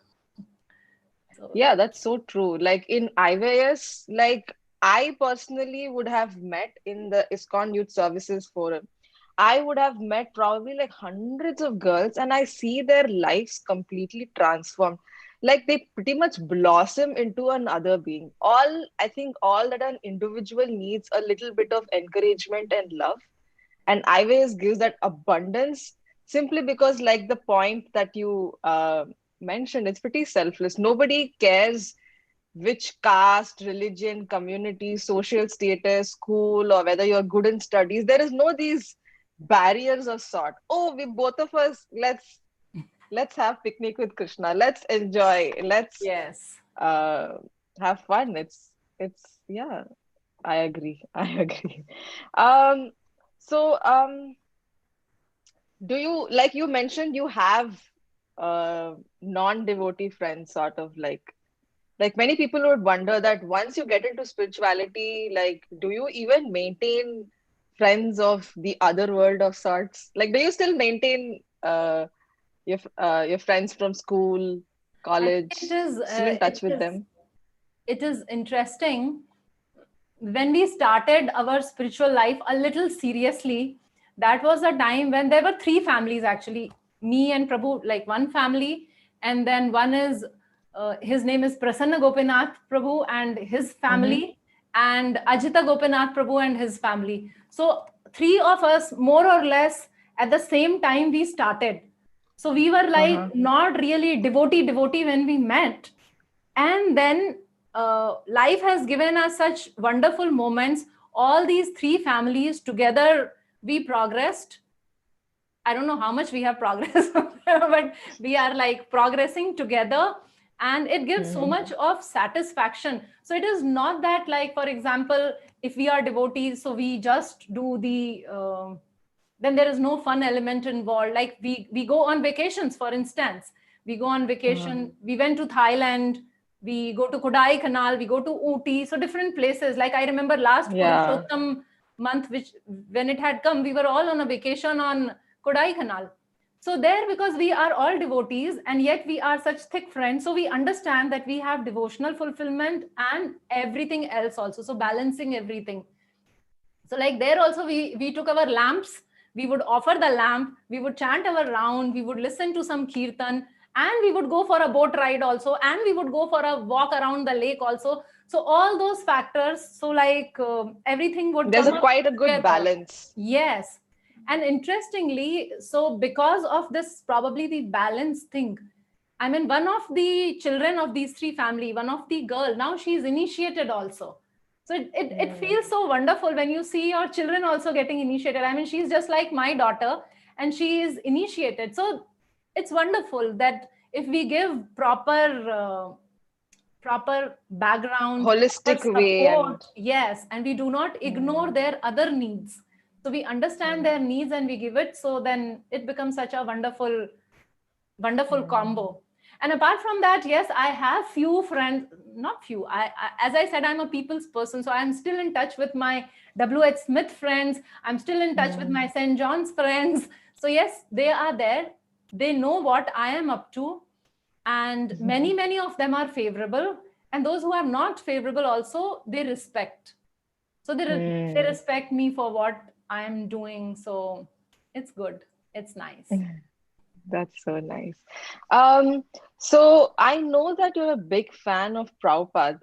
So Yeah, that's so true. Like in IVS, like I personally would have met in the ISKCON Youth Services Forum. I would have met probably like hundreds of girls, and I see their lives completely transformed. Like they pretty much blossom into another being. I think all that an individual needs a little bit of encouragement and love. And IVS gives that abundance simply because, like the point that you mentioned, it's pretty selfless. Nobody cares which caste, religion, community, social status, school, or whether you're good in studies. There is no these barriers of sort. Oh, we both of us, let's have picnic with Krishna. Let's enjoy. Let's yes. uh, have fun. It's yeah. I agree. I agree. Um, so do you, like you mentioned, you have non-devotee friends, sort of like many people would wonder that once you get into spirituality, like, do you even maintain friends of the other world of sorts? Like, do you still maintain your friends from school, I college, think it is still in touch with them? it is interesting when we started our spiritual life a little seriously. That was a time when there were three families actually, me and Prabhu, like one family, and then one is his name is Prasanna Gopinath Prabhu and his Mm-hmm. family, and Ajita Gopinath Prabhu and his family. So three of us more or less at the same time we started. So we were like Uh-huh. not really devotee when we met. And then life has given us such wonderful moments. All these three families together, we progressed. I don't know how much we have progressed, but we are like progressing together, and it gives so Mm-hmm. much of satisfaction. So it is not that, like, for example, if we are devotees, so we just do the then there is no fun element involved. Like we go on vacations, for instance, we go on Uh-huh. vacation. We went to Thailand. We go to Kodai Canal. We go to Ooty. So different places. Like I remember last Yeah. Purushottam month, which when it had come, we were all on a vacation on Kodai Canal. So there, because we are all devotees and yet we are such thick friends, so we understand that we have devotional fulfillment and everything else also. So balancing everything. So like there also we took our lamps, we would offer the lamp, we would chant our round, we would listen to some kirtan, and we would go for a boat ride also, and we would go for a walk around the lake also. So all those factors, so like everything would There's come a up quite a good together. balance. Yes. And interestingly, so because of this, probably the balance thing, I mean, one of the children of these three family, one of the girl, now she's initiated also. So it Mm. feels so wonderful when you see your children also getting initiated. I mean, she's just like my daughter and she is initiated. So it's wonderful that if we give proper background, proper Holistic way support, and yes, and we do not ignore mm. their other needs. So we understand Mm. their needs and we give it. So then it becomes such a wonderful Mm. combo. And apart from that, yes, I have few friends, not few. As I said, I'm a people's person. So I'm still in touch with my W.H. Smith friends. I'm still in touch with my St. John's friends. So yes, they are there. They know what I am up to. And many of them are favorable. And those who are not favorable also, they respect. So they respect me for what I am doing. So it's good. It's nice. That's so nice. So I know that you're a big fan of Prabhupada.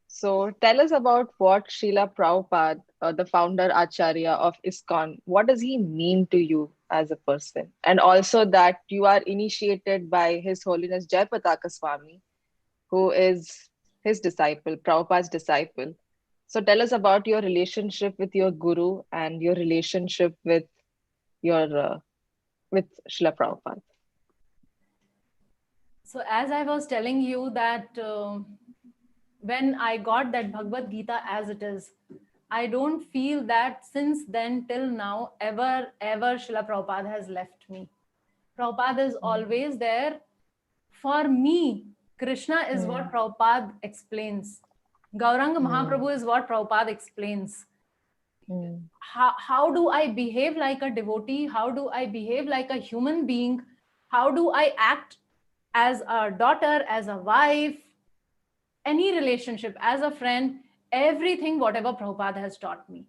So tell us about what Srila Prabhupada, the founder Acharya of ISKCON, what does he mean to you as a person? And also that you are initiated by His Holiness Jayapataka Swami, who is his disciple, Prabhupada's disciple. So tell us about your relationship with your guru and your relationship with your with Srila Prabhupada. So as I was telling you that when I got that Bhagavad Gita as it is, I don't feel that since then till now, ever Srila Prabhupada has left me. Prabhupada is always there. For me, Krishna is what Prabhupada explains. Gauranga Mahaprabhu is what Prabhupada explains. How do I behave like a devotee? How do I behave like a human being? How do I act as a daughter, as a wife, any relationship, as a friend, everything, whatever Prabhupada has taught me.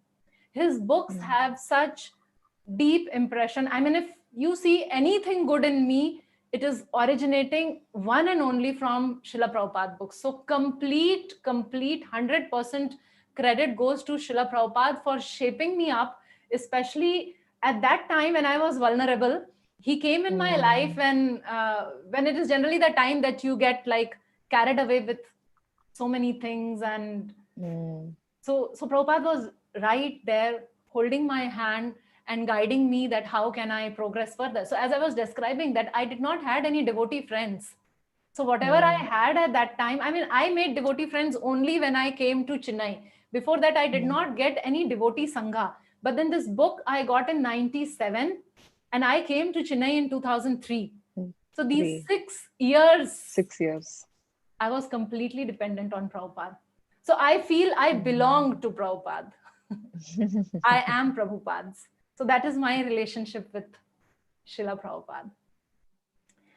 His books have such deep impression. I mean, if you see anything good in me, it is originating one and only from Srila Prabhupada books. So complete 100% credit goes to Srila Prabhupada for shaping me up, especially at that time when I was vulnerable. He came in my life when it is generally the time that you get like carried away with so many things. And so Prabhupada was right there holding my hand and guiding me that how can I progress further. So as I was describing that I did not had any devotee friends. So whatever I had at that time, I mean, I made devotee friends only when I came to Chennai. Before that, I did not get any devotee sangha. But then this book I got in 97 and I came to Chennai in 2003. So these 6 years. 6 years. I was completely dependent on Prabhupada. So I feel I belong to Prabhupada. I am Prabhupada's. So that is my relationship with Srila Prabhupada.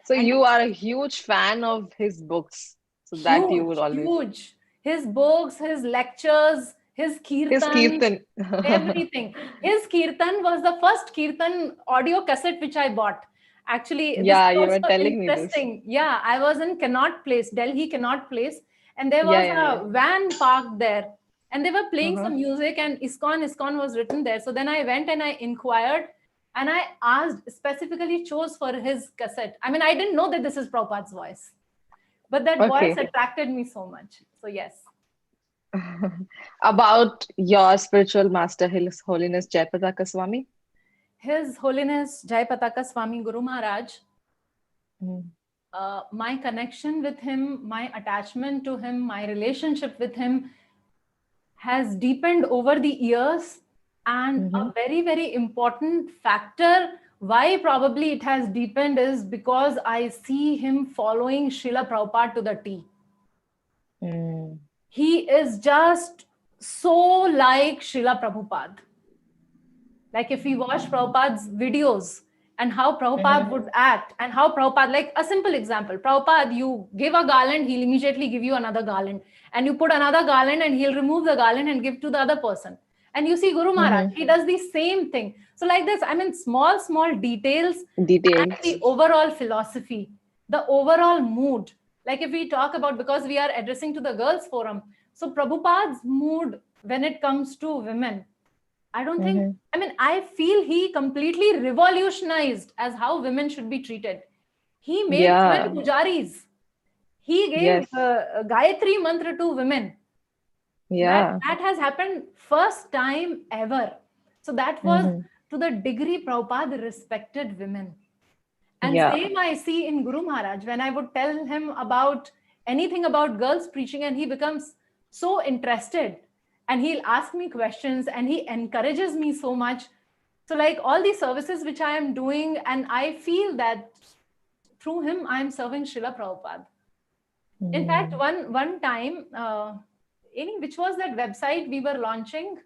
So you are a huge fan of his books. So that you would always... Huge. His books, his lectures, his kirtan. Everything. His kirtan was the first kirtan audio cassette which I bought. Actually, yeah, you were telling me this. Yeah, I was in Connaught Place, Delhi Connaught Place, and there was a van parked there, and they were playing some music, and ISKCON was written there. So then I went and I inquired, and I asked, specifically chose for his cassette. I mean, I didn't know that this is Prabhupada's voice, but that voice attracted me so much. So yes. About your spiritual master, His Holiness Jayapataka Swami? His Holiness Jayapataka Swami Guru Maharaj, my connection with him, my attachment to him, my relationship with him has deepened over the years. And a very, very important factor why probably it has deepened is because I see him following Srila Prabhupada to the T. He is just so like Srila Prabhupada. Like if we watch Prabhupada's videos and how Prabhupada would act and how Prabhupada, like a simple example, Prabhupada, you give a garland, he'll immediately give you another garland. And you put another garland and he'll remove the garland and give to the other person. And you see Guru Maharaj, he does the same thing. So like this, I mean, small details. And the overall philosophy, the overall mood. Like if we talk about, because we are addressing to the girls forum. So Prabhupada's mood when it comes to women, I don't think, I mean, I feel he completely revolutionized as how women should be treated. He made women pujaris. He gave Gayatri mantra to women. That has happened first time ever. So that was to the degree Prabhupada respected women. And same I see in Guru Maharaj, when I would tell him about anything about girls preaching and he becomes so interested. And he'll ask me questions and he encourages me so much. So like all these services which I am doing, and I feel that through him, I am serving Srila Prabhupada. Mm. In fact, one time, which was that website we were launching?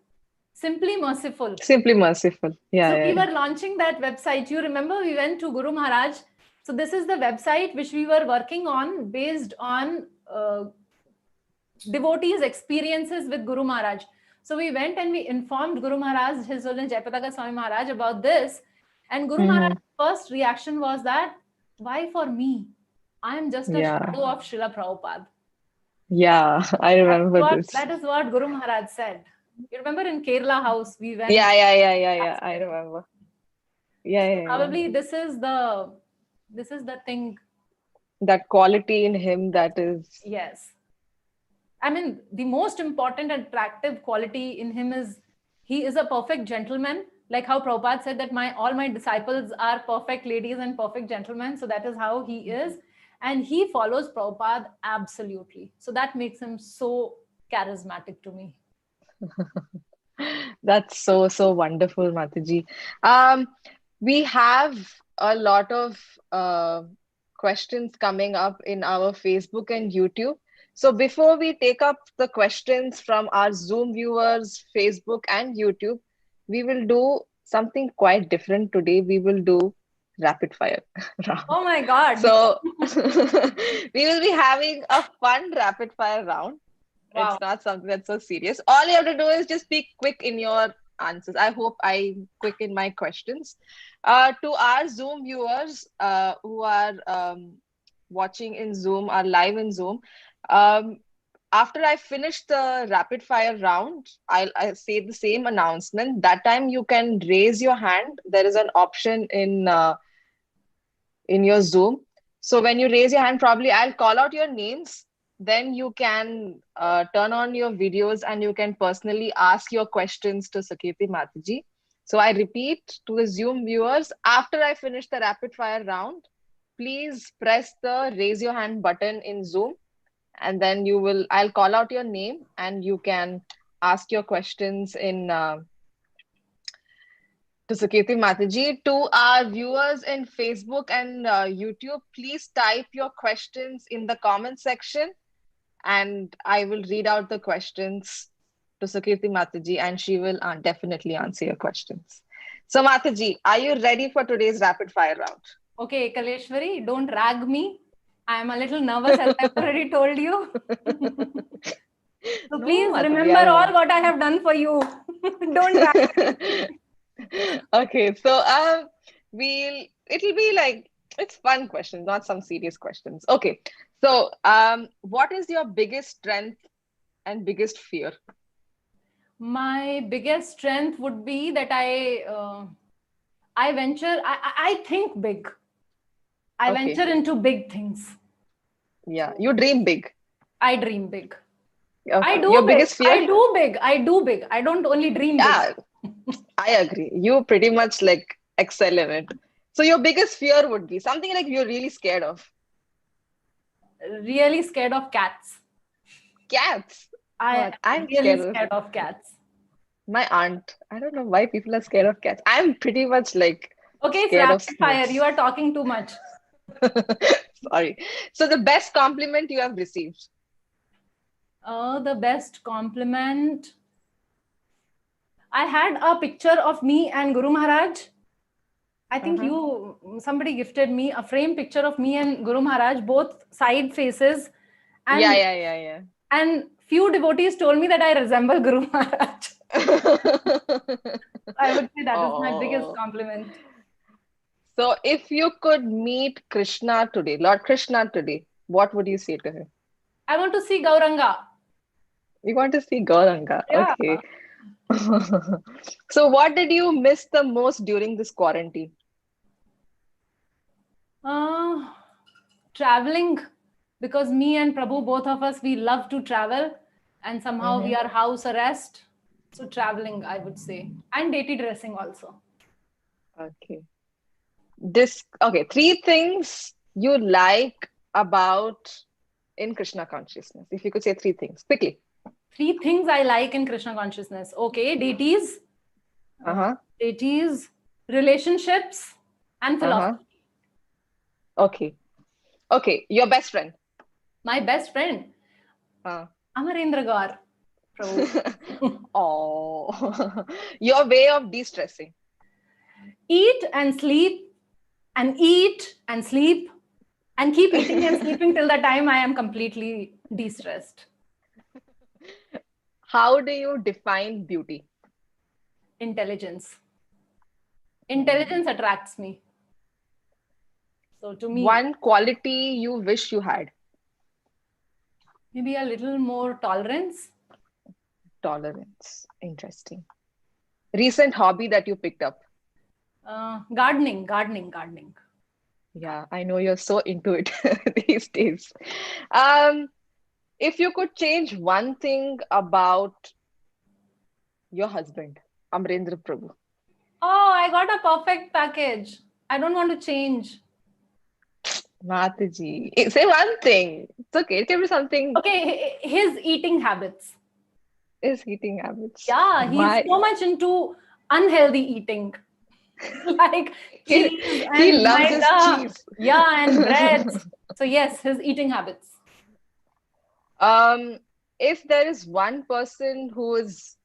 Simply Merciful. Simply Merciful. Yeah. So yeah, we yeah. were launching that website. You remember we went to Guru Maharaj. So this is the website which we were working on based on devotees' experiences with Guru Maharaj. So we went and we informed Guru Maharaj, His Holiness Jayapataka Swami Maharaj, about this. And Guru Maharaj's first reaction was that, why for me? I am just a shadow of Srila Prabhupada. Yeah, I remember this. That is what Guru Maharaj said. You remember in Kerala House, we went. Yeah. I remember. Yeah. Probably this is the thing. That quality in him that is. Yes. I mean, the most important and attractive quality in him is he is a perfect gentleman. Like how Prabhupada said that all my disciples are perfect ladies and perfect gentlemen. So that is how he is. And he follows Prabhupada absolutely. So that makes him so charismatic to me. That's so wonderful, Mataji. We have a lot of questions coming up in our Facebook and YouTube. So before we take up the questions from our Zoom viewers, Facebook and YouTube, we will do something quite different today. We will do rapid fire round. Oh my God. So we will be having a fun rapid fire round. Wow. It's not something that's so serious. All you have to do is just be quick in your answers. I hope I'm quick in my questions. To our Zoom viewers who are watching in Zoom, are live in Zoom, after I finish the rapid fire round, I'll say the same announcement. That time you can raise your hand. There is an option in your Zoom. So when you raise your hand, probably I'll call out your names. Then you can turn on your videos and you can personally ask your questions to Sakirti Mataji. So I repeat to the Zoom viewers, after I finish the rapid fire round, please press the raise your hand button in Zoom. And then I'll call out your name and you can ask your questions to Sakirti Mataji. To our viewers in Facebook and YouTube, please type your questions in the comment section. And I will read out the questions to Sakirti Mataji and she will definitely answer your questions. So Mataji, are you ready for today's rapid fire round? Okay, Kaleshwari, don't rag me. I'm a little nervous as I've already told you. So please remember all what I have done for you. Don't rag me. Okay, so it'll be like, it's fun questions, not some serious questions. Okay. So, what is your biggest strength and biggest fear? My biggest strength would be that I think big. I venture into big things. Yeah, you dream big. I dream big. Okay. I do your big. Biggest fear? I do big. I don't only dream big. Yeah, I agree. You pretty much like excel in it. So your biggest fear would be something like you're really scared of. Really scared of cats. Cats? I'm really scared of cats. My aunt. I don't know why people are scared of cats. I'm pretty much like it's rapid fire. You are talking too much. Sorry. So the best compliment you have received? The best compliment. I had a picture of me and Guru Maharaj. I think somebody gifted me a frame picture of me and Guru Maharaj, both side faces. And, yeah. And few devotees told me that I resemble Guru Maharaj. I would say that is my biggest compliment. So if you could meet Krishna today, Lord Krishna today, what would you say to him? I want to see Gauranga. You want to see Gauranga? Yeah. Okay. So what did you miss the most during this quarantine? Traveling, because me and Prabhu, both of us, we love to travel and somehow we are house arrest. So traveling, I would say, and deity dressing also. Okay. 3 things you like about in Krishna consciousness. If you could say 3 things quickly. 3 things I like in Krishna consciousness. Okay, deities, deities, relationships, and philosophy. Okay. Okay, your best friend. My best friend, Uh. Amarendra Gaur. Prabhu. Oh, your way of de-stressing. Eat and sleep and eat and sleep and keep eating and sleeping till the time I am completely de-stressed. How do you define beauty? Intelligence. Intelligence attracts me. So to me, One quality you wish you had. maybe a little more tolerance. Tolerance. Interesting. Recent hobby that you picked up. Gardening. Yeah, I know you're so into it these days. Um, if you could change one thing about your husband, Amrendra Prabhu. Oh, I got a perfect package. I don't want to change. Mataji, say one thing. It's okay. It can be something. Okay, his eating habits. His eating habits. Yeah, he's My, so much into unhealthy eating, like he, cheese he and loves his maida. cheese. Yeah, and breads. So yes, his eating habits. Um, if there is one person who's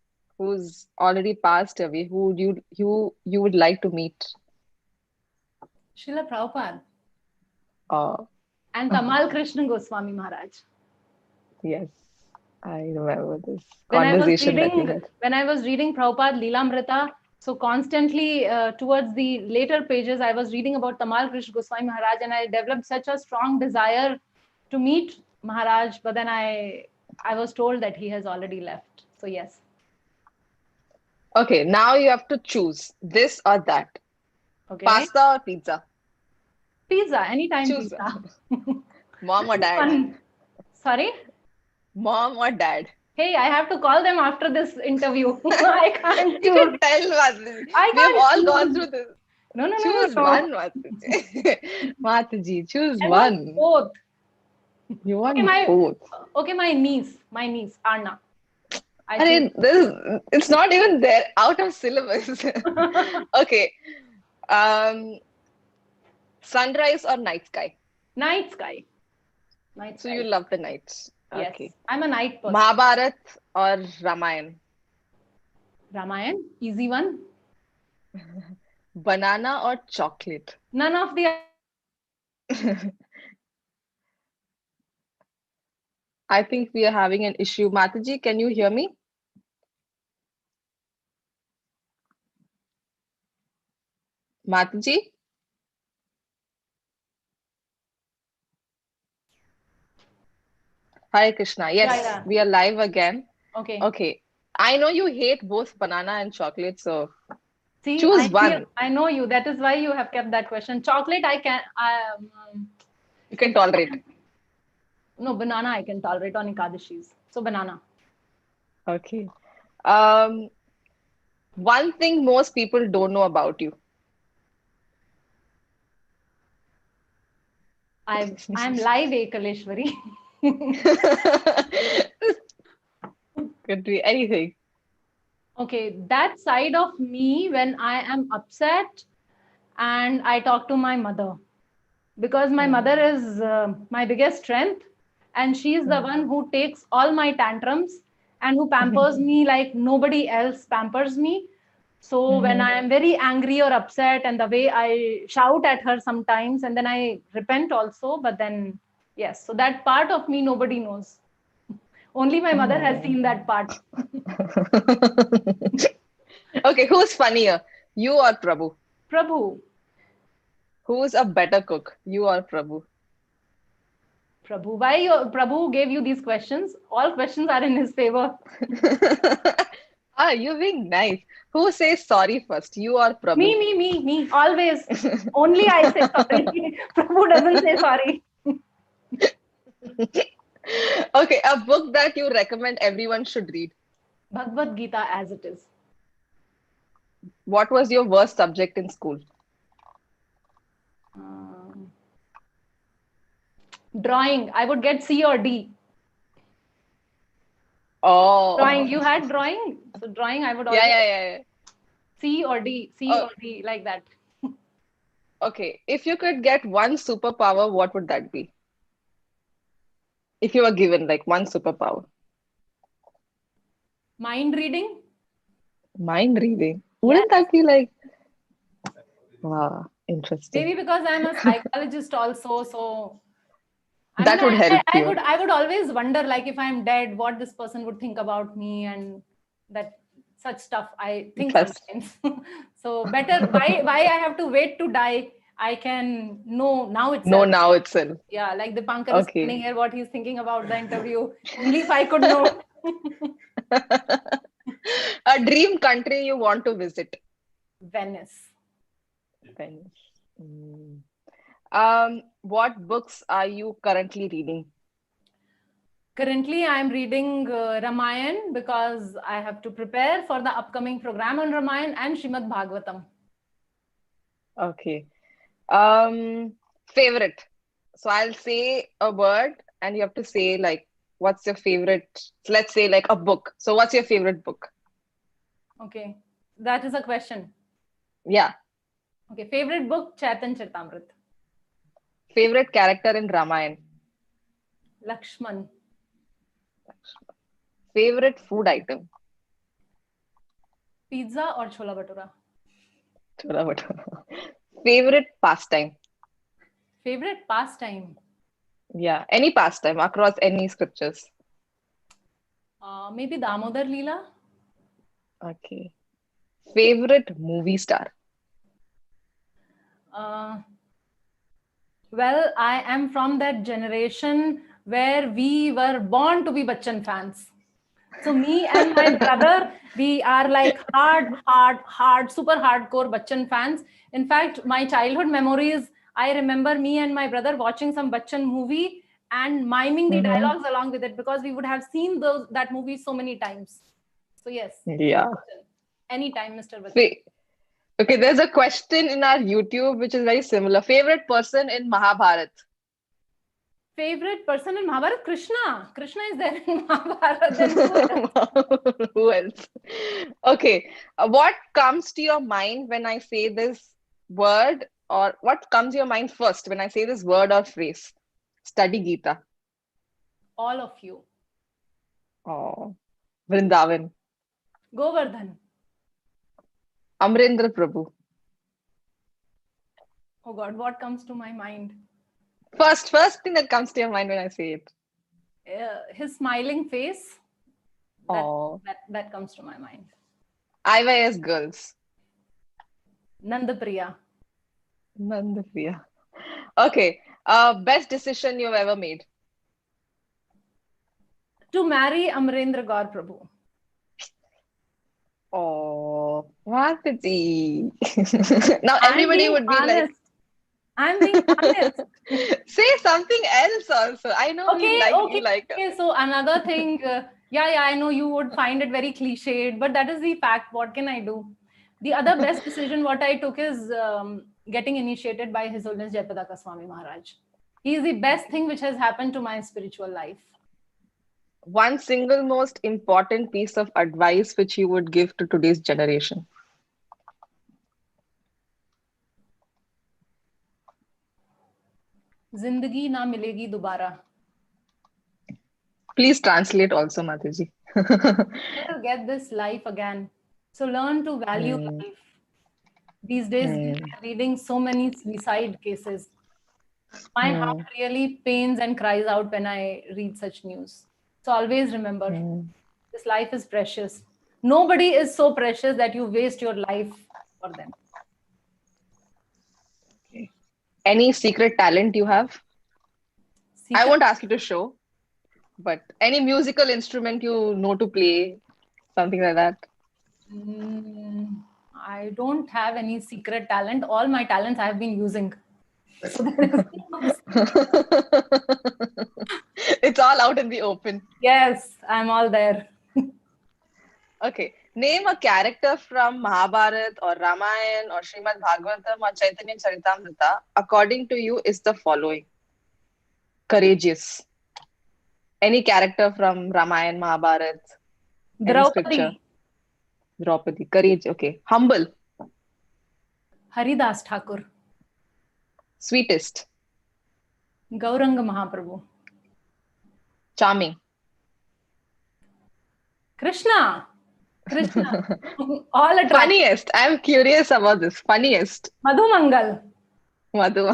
already passed away, who would you would like to meet? Srila Prabhupada Uh, and Tamal Krishna Goswami Maharaj. yes, I remember this When I was conversation that we reading, had. when I was reading Prabhupada Leelamrita, so constantly towards the later pages, I was reading about Tamal Krishna Goswami Maharaj, and I developed such a strong desire to meet Maharaj. But then I was told that he has already left. So yes, Okay, now you have to choose this or that. okay, Pasta or pizza? pizza, anytime Choose pizza. mom or dad? Fun. Sorry. Mom or dad? Hey, I have to call them after this interview. I can't You can choose. tell, Mataji. I We have can't all gone choose. through this. No. Choose No. one, Mataji. Mataji, choose I want one. both. You Okay, want both. my niece, Arna. I I choose. mean, it's not even there, out of syllabus. Okay. Um, sunrise or night sky? Night sky. Night So you sky. love the nights. Yes, Okay. I'm a night person. Mahabharat or Ramayan? Ramayan, easy one. Banana or chocolate? None of the. I think we are having an issue. Mataji, can you hear me? Mataji? Hare Krishna. Yes, Yeah. we are live again. Okay. Okay. I know you hate both banana and chocolate, so See, choose one. I know you. That is why you have kept that question. Chocolate, I can. You can tolerate. No, banana I can tolerate on Ekadashis. So banana. Okay. One thing most people don't know about you. I'm live Ekaleshwari. Could be anything. Okay, that side of me when I am upset and I talk to my mother, because my mother is my biggest strength, and she is the one who takes all my tantrums and who pampers me like nobody else pampers me. So when I am very angry or upset, and the way I shout at her sometimes, and then I repent also, but then yes, so that part of me nobody knows. Only my mother has seen that part. Okay, who's funnier? You or Prabhu? Prabhu. Who's a better cook? You or Prabhu? Prabhu. Why Prabhu gave you these questions? All questions are in his favor. Ah, you're being nice. Who says sorry first? You or Prabhu? Me. Always. Only I say sorry. Prabhu doesn't say sorry. Okay, a book that you recommend everyone should read. Bhagavad Gita as it is. What was your worst subject in school? Drawing. I would get C or D. Oh, Drawing. You had drawing? So drawing, I would always yeah. C or D, or D, like that. Okay, if you could get one superpower, what would that be? If you were given like one superpower. Mind reading. Mind reading. Yes. Wouldn't that be like, wow, interesting. Maybe because I'm a psychologist also, so I mean, That would help you. I would always wonder, like, if I'm dead, what this person would think about me, and that such stuff I think Plus, sometimes. So better, why I have to wait to die? I can know now no, itself. now itself. Yeah, like the Pankaj is Okay. standing here, what he's thinking about the interview. Only if I could know. A dream country you want to visit. Venice. Venice. Mm. What books are you currently reading? Currently, I'm reading Ramayan because I have to prepare for the upcoming program on Ramayan and Shrimad Bhagavatam. Okay. Favorite. So I'll say a word and you have to say like what's your favorite, let's say like a book. So what's your favorite book? Okay, that is a question. Yeah. Okay, favorite book, Chaitan Charitamrita. Favorite character in Ramayan. Lakshman. Favorite food item. Pizza or Chola Bhatura? Chola bhatura. Favorite pastime. Favorite pastime? Yeah, any pastime across any scriptures. Maybe Damodar Leela. Okay. Favorite movie star. Well, I am from that generation where we were born to be Bachchan fans. So me and my brother, we are like super hardcore Bachchan fans. In fact, my childhood memories, I remember me and my brother watching some Bachchan movie and miming the Mm-hmm. dialogues along with it because we would have seen that movie so many times. So yes, Yeah. anytime, Mr. Bachchan. Okay, there's a question in our YouTube which is very similar. Favorite person in Mahabharat? Favorite person in Mahabharat? Krishna. Krishna is there in Mahabharat. Then who else? Who else? Okay, what comes to your mind when I say this word, or what comes to your mind first when I say this word or phrase? Study Gita. All of you. Oh, Vrindavan. Govardhan. Amrendra Prabhu. Oh God, what comes to my mind? First thing that comes to your mind when I say it. His smiling face. Oh, That comes to my mind. IYS girls. Nandapriya. Nandapriya. Okay, best decision you've ever made? To marry Amrendra Gaur Prabhu. Oh, Marketing. Now everybody would be honest. I'm being honest. say something else also. I know Okay. you like. Okay. So another thing, yeah, I know you would find it very cliched, but that is the fact. What can I do? The other best decision what I took is getting initiated by His Holiness Jayapadaka Swami Maharaj. He is the best thing which has happened to my spiritual life. One single most important piece of advice which you would give to today's generation? Zindagi na milegi dobara. Please translate also, Mataji. Never get this life again. So learn to value life. These days, we are reading so many suicide cases. My heart really pains and cries out when I read such news. So always remember, this life is precious. Nobody is so precious that you waste your life for them. Okay. Any secret talent you have? I won't ask you to show, but any musical instrument you know to play, something like that. I don't have any secret talent. All my talents I have been using. So it's all out in the open. Yes, I'm all there. Okay. Name a character from Mahabharat or Ramayana or Srimad Bhagavatam or Chaitanya Charitamrita according to you is the following. Courageous. Any character from Ramayana, Mahabharat, any scripture. Draupadi. Courage. Okay. Humble. Haridas Thakur. Sweetest. Gauranga Mahaprabhu. Charming. Krishna. All attractive. Funniest. I'm curious about this. Funniest. Madhumangal. Madhu.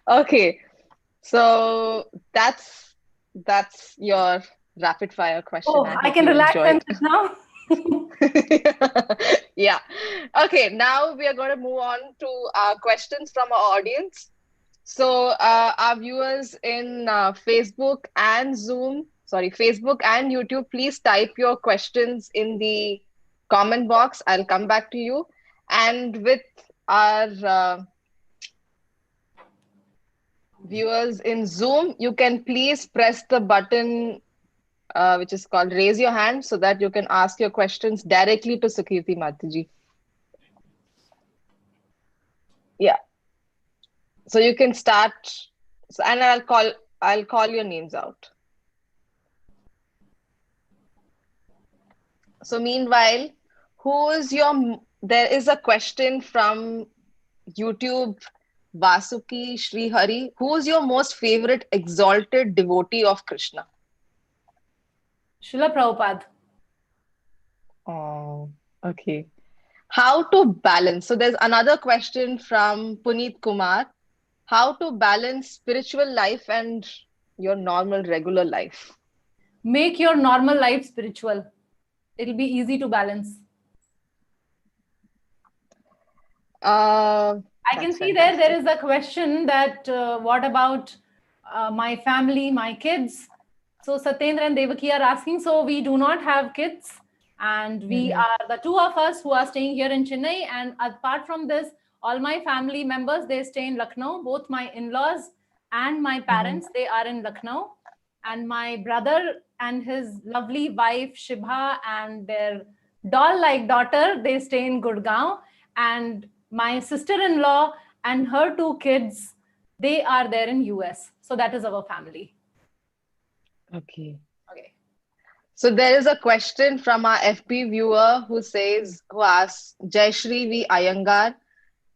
Okay. So that's your rapid fire question. Oh, I I hope can you relax and enjoyed. sit now. Yeah. Okay. Now we are going to move on to questions from our audience. So our viewers in Facebook and Facebook and YouTube, please type your questions in the comment box. I'll come back to you. And with our viewers in Zoom, you can please press the button which is called raise your hand so that you can ask your questions directly to Sukirti Mataji. Yeah. So you can start, and I'll call your names out. So meanwhile, there is a question from YouTube, Vasuki Srihari. Who's your most favorite exalted devotee of Krishna? Srila Prabhupada. Oh, okay. How to balance? So there's another question from Puneet Kumar. How to balance spiritual life and your normal regular life? Make your normal life spiritual. It'll be easy to balance. I can see there is a question that what about my family, my kids? So Satyendra and Devaki are asking. So we do not have kids, and we are the two of us who are staying here in Chennai. And apart from this, all my family members, they stay in Lucknow. Both my in-laws and my parents, they are in Lucknow. And my brother and his lovely wife Shibha and their doll-like daughter, they stay in Gurgaon. And my sister-in-law and her two kids, they are there in US. So that is our family. Okay. Okay. So there is a question from our FB viewer who asks, Jayashri V. Iyengar,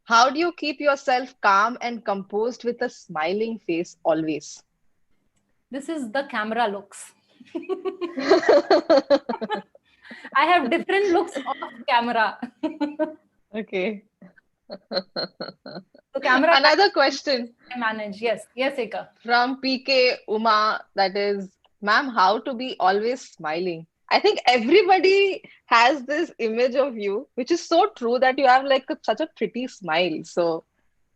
how do you keep yourself calm and composed with a smiling face always? This is the camera looks. I have different looks off camera. Okay. So camera. Another question. I manage. Yes, Eka. From PK Uma, that is, ma'am, how to be always smiling? I think everybody has this image of you, which is so true that you have like such a pretty smile. So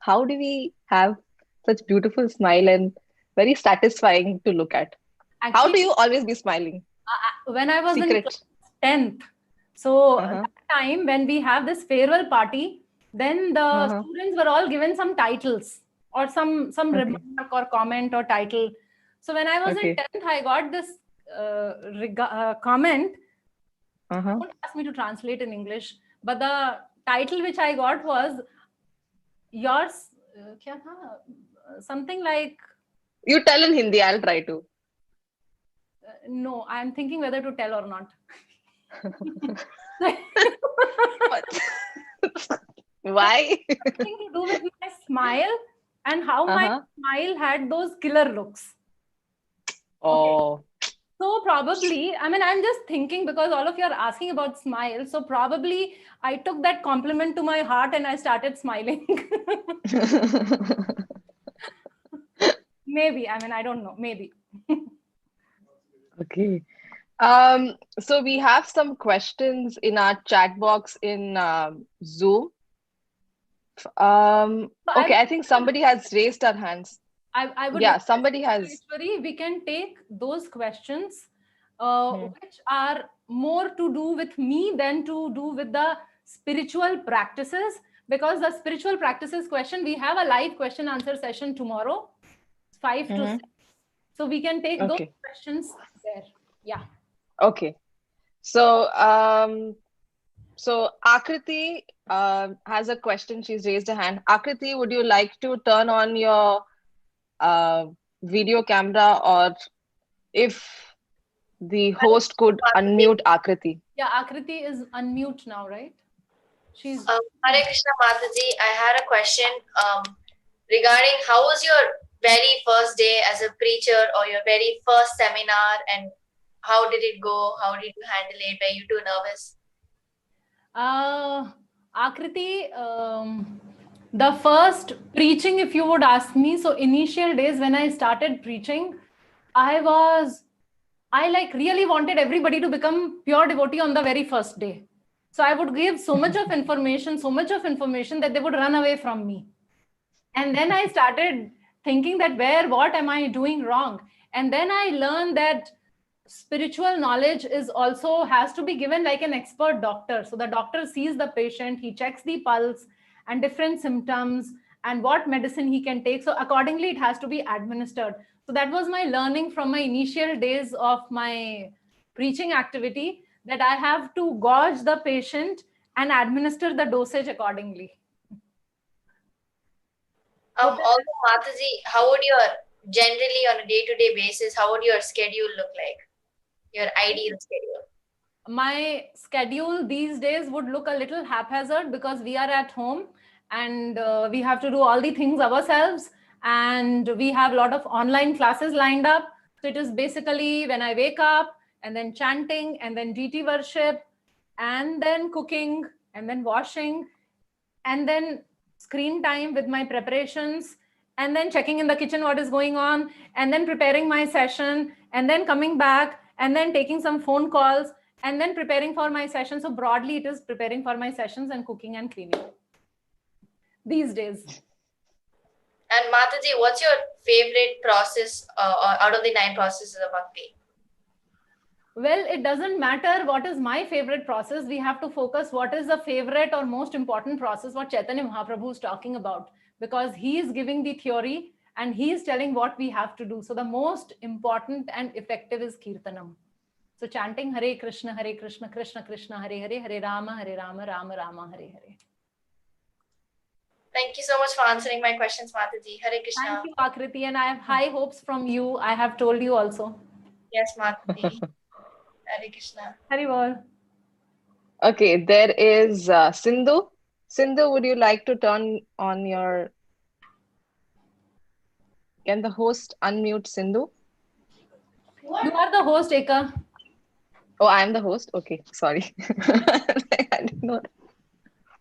how do we have such beautiful smile and very satisfying to look at? Actually, how do you always be smiling? When I was in 10th, so that time when we have this farewell party, then the students were all given some titles or some remark or comment or title. So when I was in 10th, I got this comment. Don't ask me to translate in English, but the title which I got was yours. Something like. You tell in Hindi. I'll try to. No, I'm thinking whether to tell or not. Why? Something to do with my smile and how my smile had those killer looks. Oh. Okay. So probably, I mean, I'm just thinking because all of you are asking about smile. So probably I took that compliment to my heart and I started smiling. Maybe, I mean, I don't know, maybe. Okay. So we have some questions in our chat box in Zoom. Okay, I think somebody has raised their hands. I would. Yeah, somebody has. We can take those questions which are more to do with me than to do with the spiritual practices, because the spiritual practices question, we have a live question answer session tomorrow, 5 to 6. So we can take those questions there. Yeah. Okay. So, Akriti has a question. She's raised her hand. Akriti, would you like to turn on your video camera, or if the host could unmute Akriti? Yeah, Akriti is unmute now, right? She's Hare Krishna Mataji, I had a question regarding how was your very first day as a preacher or your very first seminar, and how did it go? How did you handle it? Were you too nervous? Akriti, the first preaching, if you would ask me, so initial days when I started preaching, I like really wanted everybody to become pure devotee on the very first day. So I would give so much of information that they would run away from me. And then I started thinking that what am I doing wrong? And then I learned that spiritual knowledge is also has to be given like an expert doctor. So the doctor sees the patient, he checks the pulse and different symptoms and what medicine he can take. So accordingly, it has to be administered. So that was my learning from my initial days of my preaching activity, that I have to gauge the patient and administer the dosage accordingly. Also, Mataji, how would generally on a day-to-day basis, how would your schedule look like? Your ideal schedule? My schedule these days would look a little haphazard because we are at home and we have to do all the things ourselves, and we have a lot of online classes lined up. So it is basically when I wake up and then chanting and then DT worship and then cooking and then washing and then screen time with my preparations and then checking in the kitchen what is going on and then preparing my session and then coming back and then taking some phone calls and then preparing for my session. So broadly, it is preparing for my sessions and cooking and cleaning these days. And Mataji, what's your favorite process out of the 9 processes of Bhakti? Well, it doesn't matter what is my favorite process. We have to focus what is the favorite or most important process, what Chaitanya Mahaprabhu is talking about, because he is giving the theory and he is telling what we have to do. So the most important and effective is Kirtanam. So chanting Hare Krishna, Krishna Krishna, Hare Hare, Hare Rama, Rama Rama, Hare Hare. Thank you so much for answering my questions, Mataji. Hare Krishna. Thank you, Akriti, and I have high hopes from you. I have told you also. Yes, Mataji. Hare Krishna. Hare Bol. Okay, there is Sindhu. Sindhu, would you like to turn on your... Can the host unmute Sindhu? You are the host, Eka. Oh, I'm the host? Okay, sorry. I didn't know.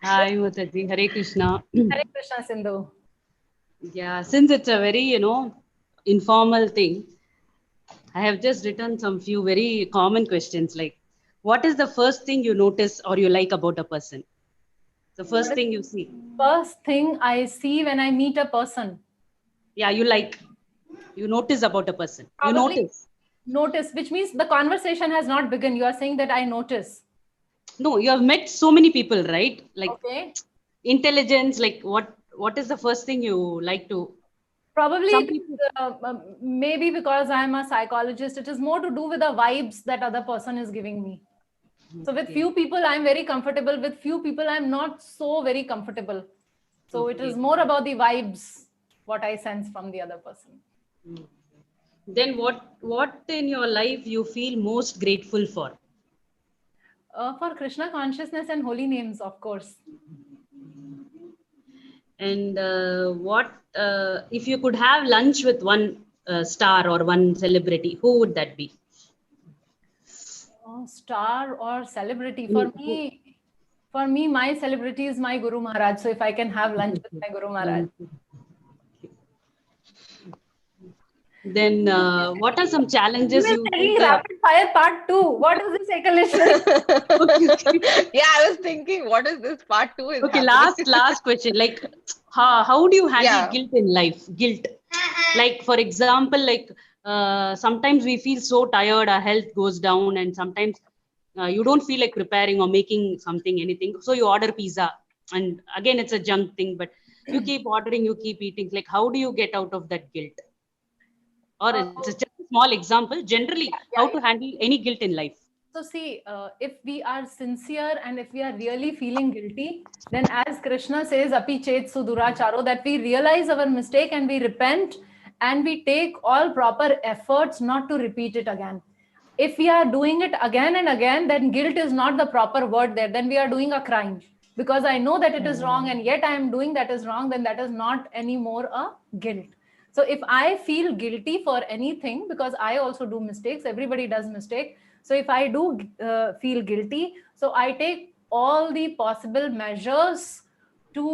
Hi, Mataji. Hare Krishna. Hare Krishna, Sindhu. Yeah, since it's a very, informal thing, I have just written some few very common questions like, what is the first thing you notice or you like about a person? The first thing you see. First thing I see when I meet a person. Yeah, you notice about a person. Probably you notice, which means the conversation has not begun. You are saying that I notice. No, you have met so many people, right? Like okay. Intelligence, like what is the first thing you like to? Probably maybe because I'm a psychologist, it is more to do with the vibes that other person is giving me. So with few people, I'm very comfortable. With few people, I'm not so very comfortable. So it is more about the vibes, what I sense from the other person. Then what in your life you feel most grateful for? For Krishna consciousness and holy names, of course. And what if you could have lunch with one star or one celebrity, who would that be? Star or celebrity? For me, my celebrity is my Guru Maharaj. So if I can have lunch with my Guru Maharaj. Then what are some challenges rapid fire part 2. What is this, Ekaleshwari? Yeah, I was thinking, what is this part 2? Okay, last question. Like, how do you handle guilt in life? Guilt. Like, for example, like sometimes we feel so tired, our health goes down, and sometimes you don't feel like preparing or making anything. So you order pizza, and again, it's a junk thing, but you keep ordering, you keep eating. Like, how do you get out of that guilt? Or it's just a small example, generally, how to handle any guilt in life. So see, if we are sincere and if we are really feeling guilty, then as Krishna says, api chet suduracharo, that we realize our mistake and we repent and we take all proper efforts not to repeat it again. If we are doing it again and again, then guilt is not the proper word there. Then we are doing a crime, because I know that it is wrong and yet I am doing that is wrong. Then that is not anymore a guilt. So if I feel guilty for anything, because I also do mistakes, everybody does mistake. So if I do feel guilty, so I take all the possible measures to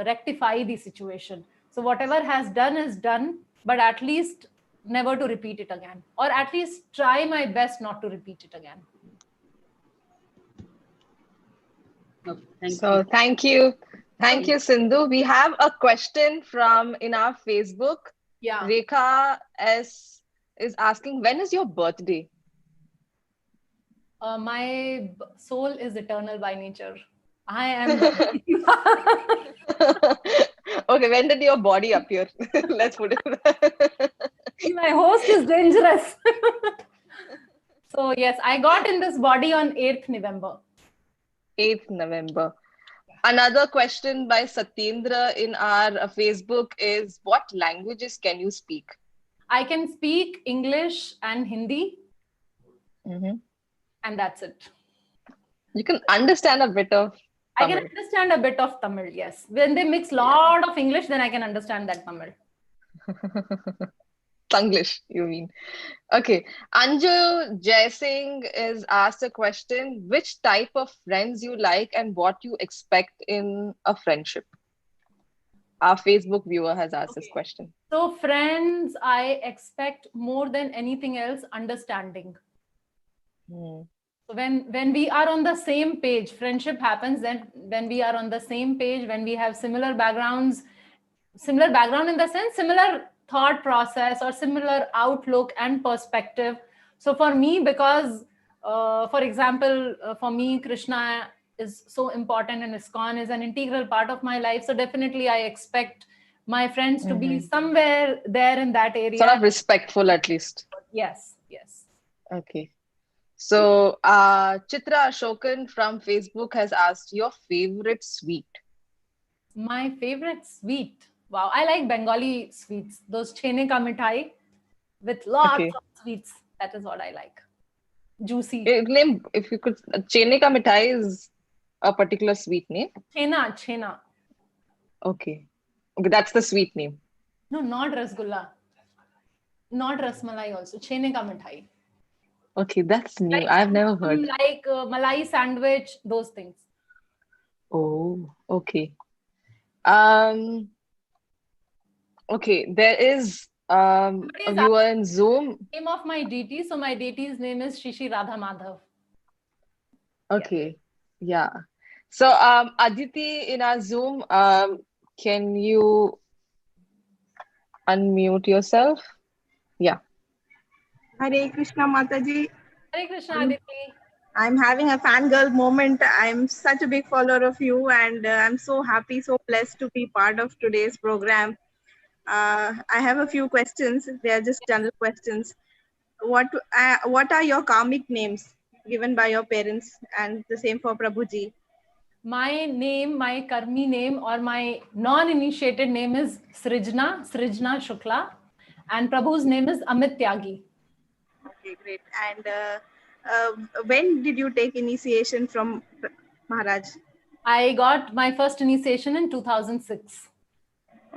rectify the situation. So whatever has done is done, but at least never to repeat it again, or at least try my best not to repeat it again. Okay, Thank you. Thank you, Sindhu. We have a question from in our Facebook. Yeah. Rekha S is asking, when is your birthday? My soul is eternal by nature. I am. Okay, when did your body appear? Let's put it. My host is dangerous. So yes, I got in this body on 8th November. 8th November. Another question by Satyendra in our Facebook is, what languages can you speak? I can speak English and Hindi. Mm-hmm. And that's it. You can understand a bit of Tamil. I can understand a bit of Tamil, yes. When they mix a lot of English, then I can understand that Tamil. Tanglish, you mean. Okay. Anju Jaising is asked a question, which type of friends you like and what you expect in a friendship? Our Facebook viewer has asked this question. So friends, I expect more than anything else, understanding. So when we are on the same page, friendship happens then when we are on the same page, when we have similar background in the sense, similar thought process or similar outlook and perspective. So for me, because for example, for me, Krishna is so important and ISKCON is an integral part of my life. So definitely I expect my friends to be somewhere there in that area. Sort of respectful at least. Yes. Okay. So Chitra Ashokan from Facebook has asked, your favorite sweet? My favorite sweet? Wow, I like Bengali sweets. Those chene ka mithai with lots of sweets. That is what I like. Juicy. Name, if you could, chene ka mithai is a particular sweet name? Chena. Okay, that's the sweet name. No, not rasgulla. Not rasmalai also. Chene ka mithai. Okay, that's new. Like, I've never heard. Like malai sandwich, those things. Oh, okay. Okay, there is a viewer in Zoom. Name of my deity. So my deity's name is Shishi Radha Madhav. Okay, yeah. So Aditi in our Zoom, can you unmute yourself? Yeah. Hare Krishna Mataji. Hare Krishna Aditi. I'm having a fangirl moment. I'm such a big follower of you, and I'm so happy, so blessed to be part of today's program. I have a few questions. They are just general questions. What are your karmic names given by your parents, and the same for Prabhuji? My name, my karmi name, or my non-initiated name is Srijna Shukla, and Prabhu's name is Amit Tyagi. Okay, great. And when did you take initiation from Maharaj? I got my first initiation in 2006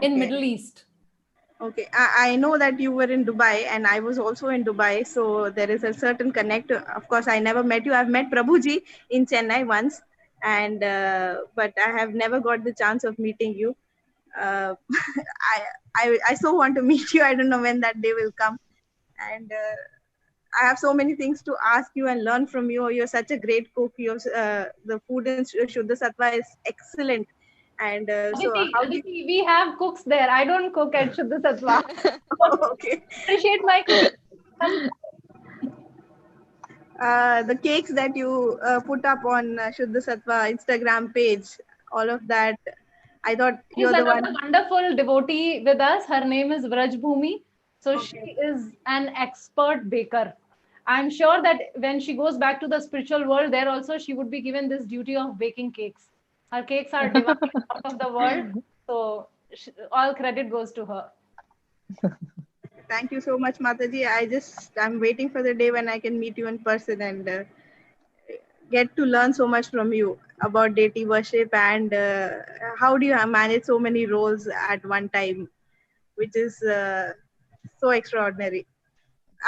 in Middle East. Okay, I know that you were in Dubai and I was also in Dubai. So there is a certain connect. Of course, I never met you. I've met Prabhuji in Chennai once, and but I have never got the chance of meeting you. I so want to meet you. I don't know when that day will come. And I have so many things to ask you and learn from you. You're such a great cook. The food in Shuddha Sattva is excellent. And Aditi, we have cooks there. I don't cook at Shuddha Sattva. Okay. Appreciate my cooking. The cakes that you put up on Shuddha Sattva Instagram page, all of that, I thought you're the one. There's a wonderful devotee with us. Her name is Vraj Bhumi. So she is an expert baker. I'm sure that when she goes back to the spiritual world, there also she would be given this duty of baking cakes. Her cakes are divine out of the world. So all credit goes to her. Thank you so much, Mataji. I'm waiting for the day when I can meet you in person and get to learn so much from you about deity worship and how do you manage so many roles at one time. which is so extraordinary.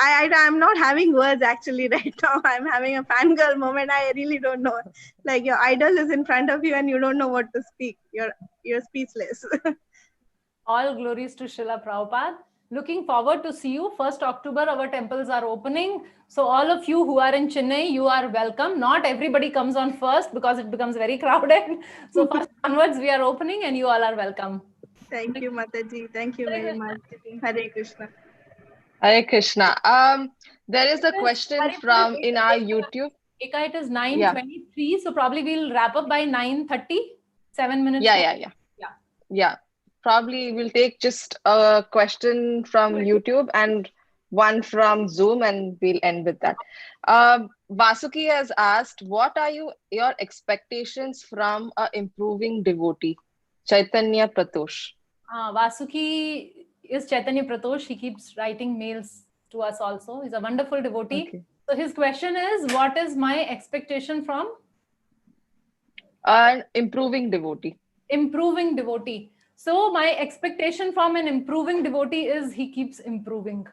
I'm not having words actually right now. I'm having a fangirl moment. I really don't know. Like your idol is in front of you and you don't know what to speak. You're speechless. All glories to Srila Prabhupada. Looking forward to see you. 1st October, our temples are opening. So all of you who are in Chennai, you are welcome. Not everybody comes on 1st because it becomes very crowded. So 1st onwards, we are opening and you all are welcome. Thank you, Mataji. Thank you very much. Hare Krishna. Hare Krishna. There is a question from in our YouTube. Eka, it is 9:23, so probably we'll wrap up by 9:30. 7 minutes. Yeah. Probably we'll take just a question from YouTube and one from Zoom, and we'll end with that. Vasuki has asked, what are your expectations from an improving devotee? Chaitanya Pratosh. Vasuki is Chaitanya Pratosh. He keeps writing mails to us also. He's a wonderful devotee. Okay. So his question is, what is my expectation from? An improving devotee. Improving devotee. So my expectation from an improving devotee is he keeps improving.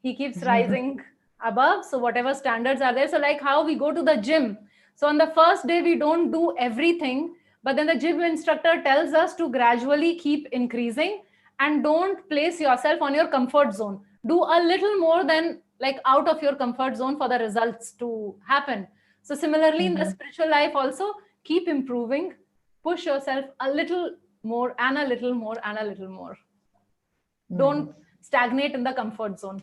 He keeps rising above. So whatever standards are there. So like how we go to the gym. So on the first day, we don't do everything. But then the gym instructor tells us to gradually keep increasing and don't place yourself on your comfort zone. Do a little more than like out of your comfort zone for the results to happen. So similarly, in the spiritual life also, keep improving, push yourself a little more and a little more and a little more. Don't stagnate in the comfort zone.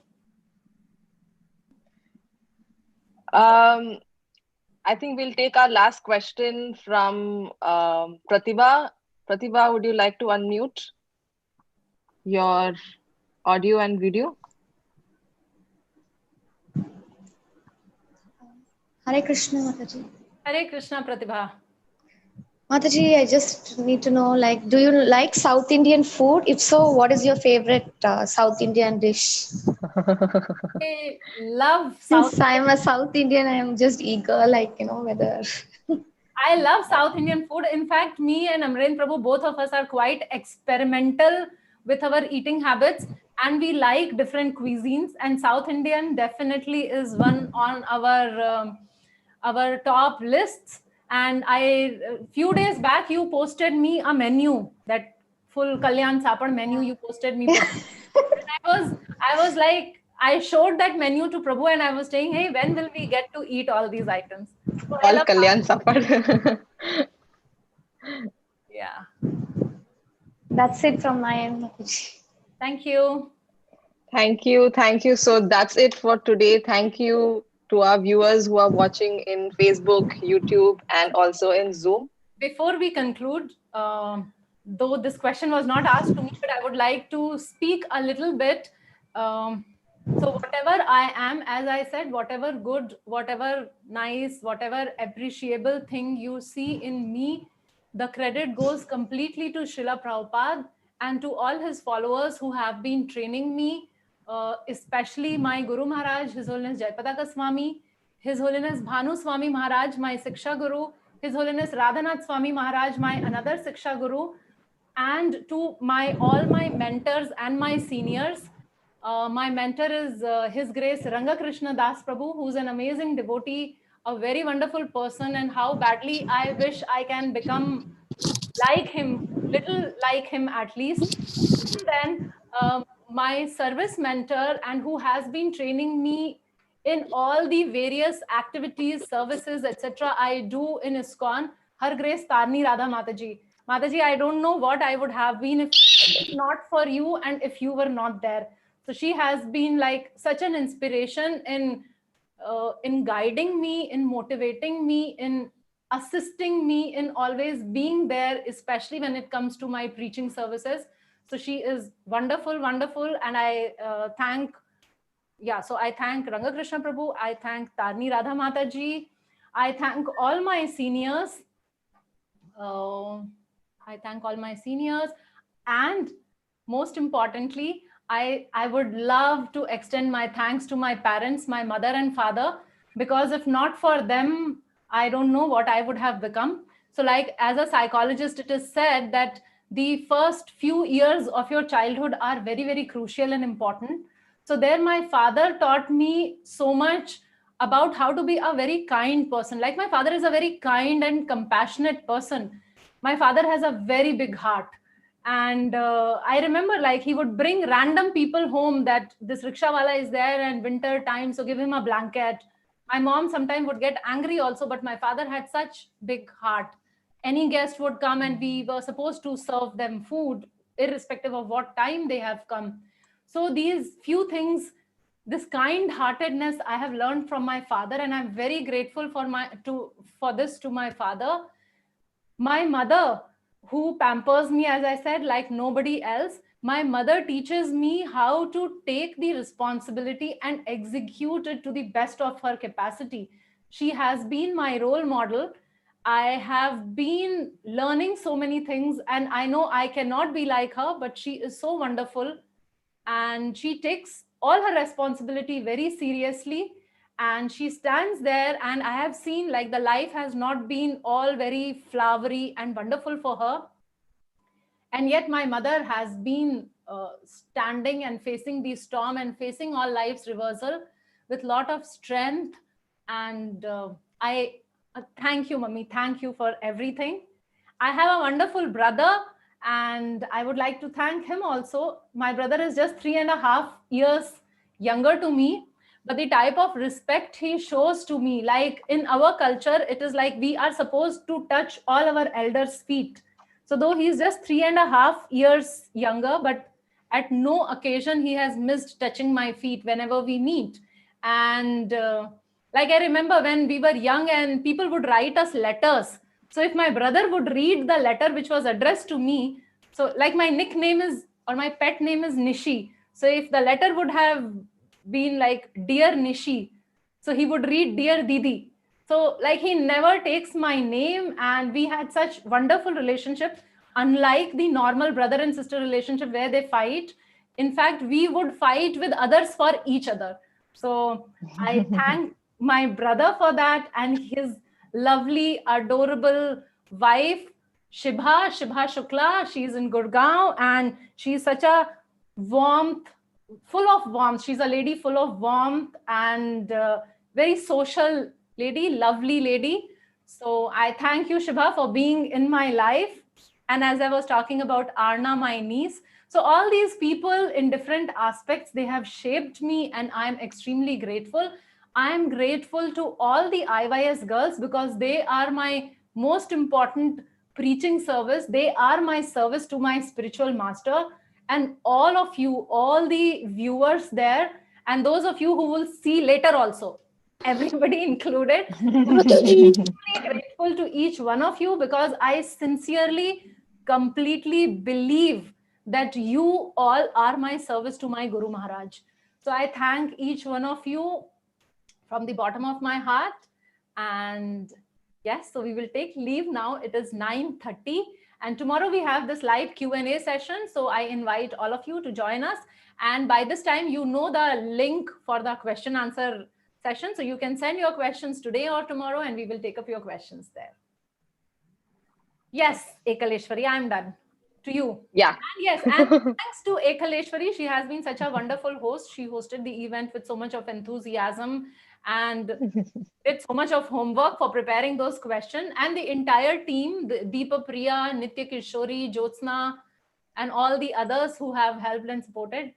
I think we'll take our last question from Pratibha. Pratibha, would you like to unmute your audio and video? Hare Krishna, Mataji. Hare Krishna, Pratibha. Mataji, I just need to know, like, do you like South Indian food? If so, what is your favorite South Indian dish? I love Since I'm a South Indian, I'm just eager, like, whether... I love South Indian food. In fact, me and Amren Prabhu, both of us are quite experimental with our eating habits, and we like different cuisines, and South Indian definitely is one on our top lists. And a few days back, you posted me a menu, that full Kalyan Sapad menu you posted me. I was like, I showed that menu to Prabhu and I was saying, hey, when will we get to eat all these items? So all Kalyan Sapad. Yeah. That's it from my end. Thank you. Thank you. Thank you. So that's it for today. Thank you to our viewers who are watching in Facebook, YouTube, and also in Zoom. Before we conclude, though this question was not asked to me, but I would like to speak a little bit. So whatever I am, as I said, whatever good, whatever nice, whatever appreciable thing you see in me, the credit goes completely to Srila Prabhupada and to all his followers who have been training me, especially my Guru Maharaj, His Holiness Jayapataka Swami, His Holiness Bhanu Swami Maharaj, my Siksha Guru, His Holiness Radhanath Swami Maharaj, my another Siksha Guru, and to all my mentors and my seniors. My mentor is His Grace Ranga Krishna Das Prabhu, who's an amazing devotee, a very wonderful person, and how badly I wish I can become like him, little like him at least. And then my service mentor, and who has been training me in all the various activities, services, etc. I do in ISKCON, Her Grace Tarni Radha Mataji. Mataji, I don't know what I would have been if not for you and if you were not there. So she has been like such an inspiration in guiding me, in motivating me, in assisting me, in always being there, especially when it comes to my preaching services. So she is wonderful, wonderful. And I thank Ranga Krishna Prabhu. I thank Tarni Radha Mataji. I thank all my seniors. And most importantly, I would love to extend my thanks to my parents, my mother and father, because if not for them, I don't know what I would have become. So like as a psychologist, it is said that the first few years of your childhood are very, very crucial and important. So there my father taught me so much about how to be a very kind person. Like my father is a very kind and compassionate person. My father has a very big heart. And I remember like he would bring random people home, that this rickshawala is there and winter time, so give him a blanket. My mom sometimes would get angry also, but my father had such big heart. Any guest would come and we were supposed to serve them food, irrespective of what time they have come. So these few things, this kind-heartedness I have learned from my father, and I'm very grateful for this to my father. My mother, who pampers me, as I said, like nobody else, my mother teaches me how to take the responsibility and execute it to the best of her capacity. She has been my role model. I have been learning so many things, and I know I cannot be like her, but she is so wonderful, and she takes all her responsibility very seriously, and she stands there, and I have seen like the life has not been all very flowery and wonderful for her, and yet my mother has been standing and facing the storm and facing all life's reversal with a lot of strength. And I thank you, Mummy. Thank you for everything. I have a wonderful brother, and I would like to thank him also. My brother is just 3.5 years younger to me, but the type of respect he shows to me, like in our culture, it is like we are supposed to touch all our elders' feet. So though he's just 3.5 years younger, but at no occasion he has missed touching my feet whenever we meet. And like I remember when we were young and people would write us letters. So if my brother would read the letter which was addressed to me, so like my nickname is, or my pet name is Nishi. So if the letter would have been like, Dear Nishi, so he would read Dear Didi. So like he never takes my name, and we had such wonderful relationship, unlike the normal brother and sister relationship where they fight. In fact, we would fight with others for each other. So I thank my brother for that, and his lovely, adorable wife, Shibha Shukla. She's in Gurgaon, and she's such a warmth, full of warmth. She's a lady full of warmth and very social lady, lovely lady. So I thank you, Shibha, for being in my life. And as I was talking about Arna, my niece, so all these people in different aspects, they have shaped me, and I'm extremely grateful. I'm grateful to all the IYS girls because they are my most important preaching service. They are my service to my spiritual master. And all of you, all the viewers there, and those of you who will see later also, everybody included, I'm grateful to each one of you because I sincerely, completely believe that you all are my service to my Guru Maharaj. So I thank each one of you from the bottom of my heart. And yes, so we will take leave now. It is 9:30. And tomorrow we have this live Q&A session. So I invite all of you to join us. And by this time, you know the link for the question answer session. So you can send your questions today or tomorrow, and we will take up your questions there. Yes, Ekaleshwari, I'm done. To you. Yeah. And yes, and thanks to Ekaleshwari. She has been such a wonderful host. She hosted the event with so much of enthusiasm and did so much of homework for preparing those questions. And the entire team, Deepa Priya, Nitya Kishori, Jyotsna, and all the others who have helped and supported.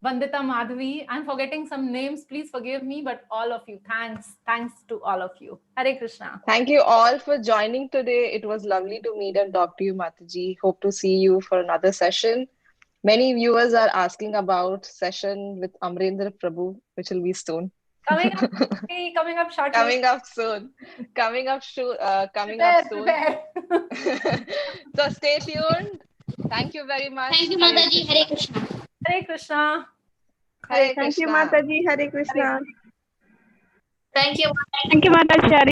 Vandita Madhavi, I'm forgetting some names, please forgive me, but all of you, thanks to all of you. Hare Krishna. Thank you all for joining today. It was lovely to meet and talk to you, Mataji. Hope to see you for another session. Many viewers are asking about session with Amrendra Prabhu, which will be soon. Coming up shortly. Coming up soon. So stay tuned. Thank you very much. Thank you, Mataji. Hare Krishna. Hare Krishna. Thank you, Mataji. Hare Krishna. Thank you. Thank you, Mataji.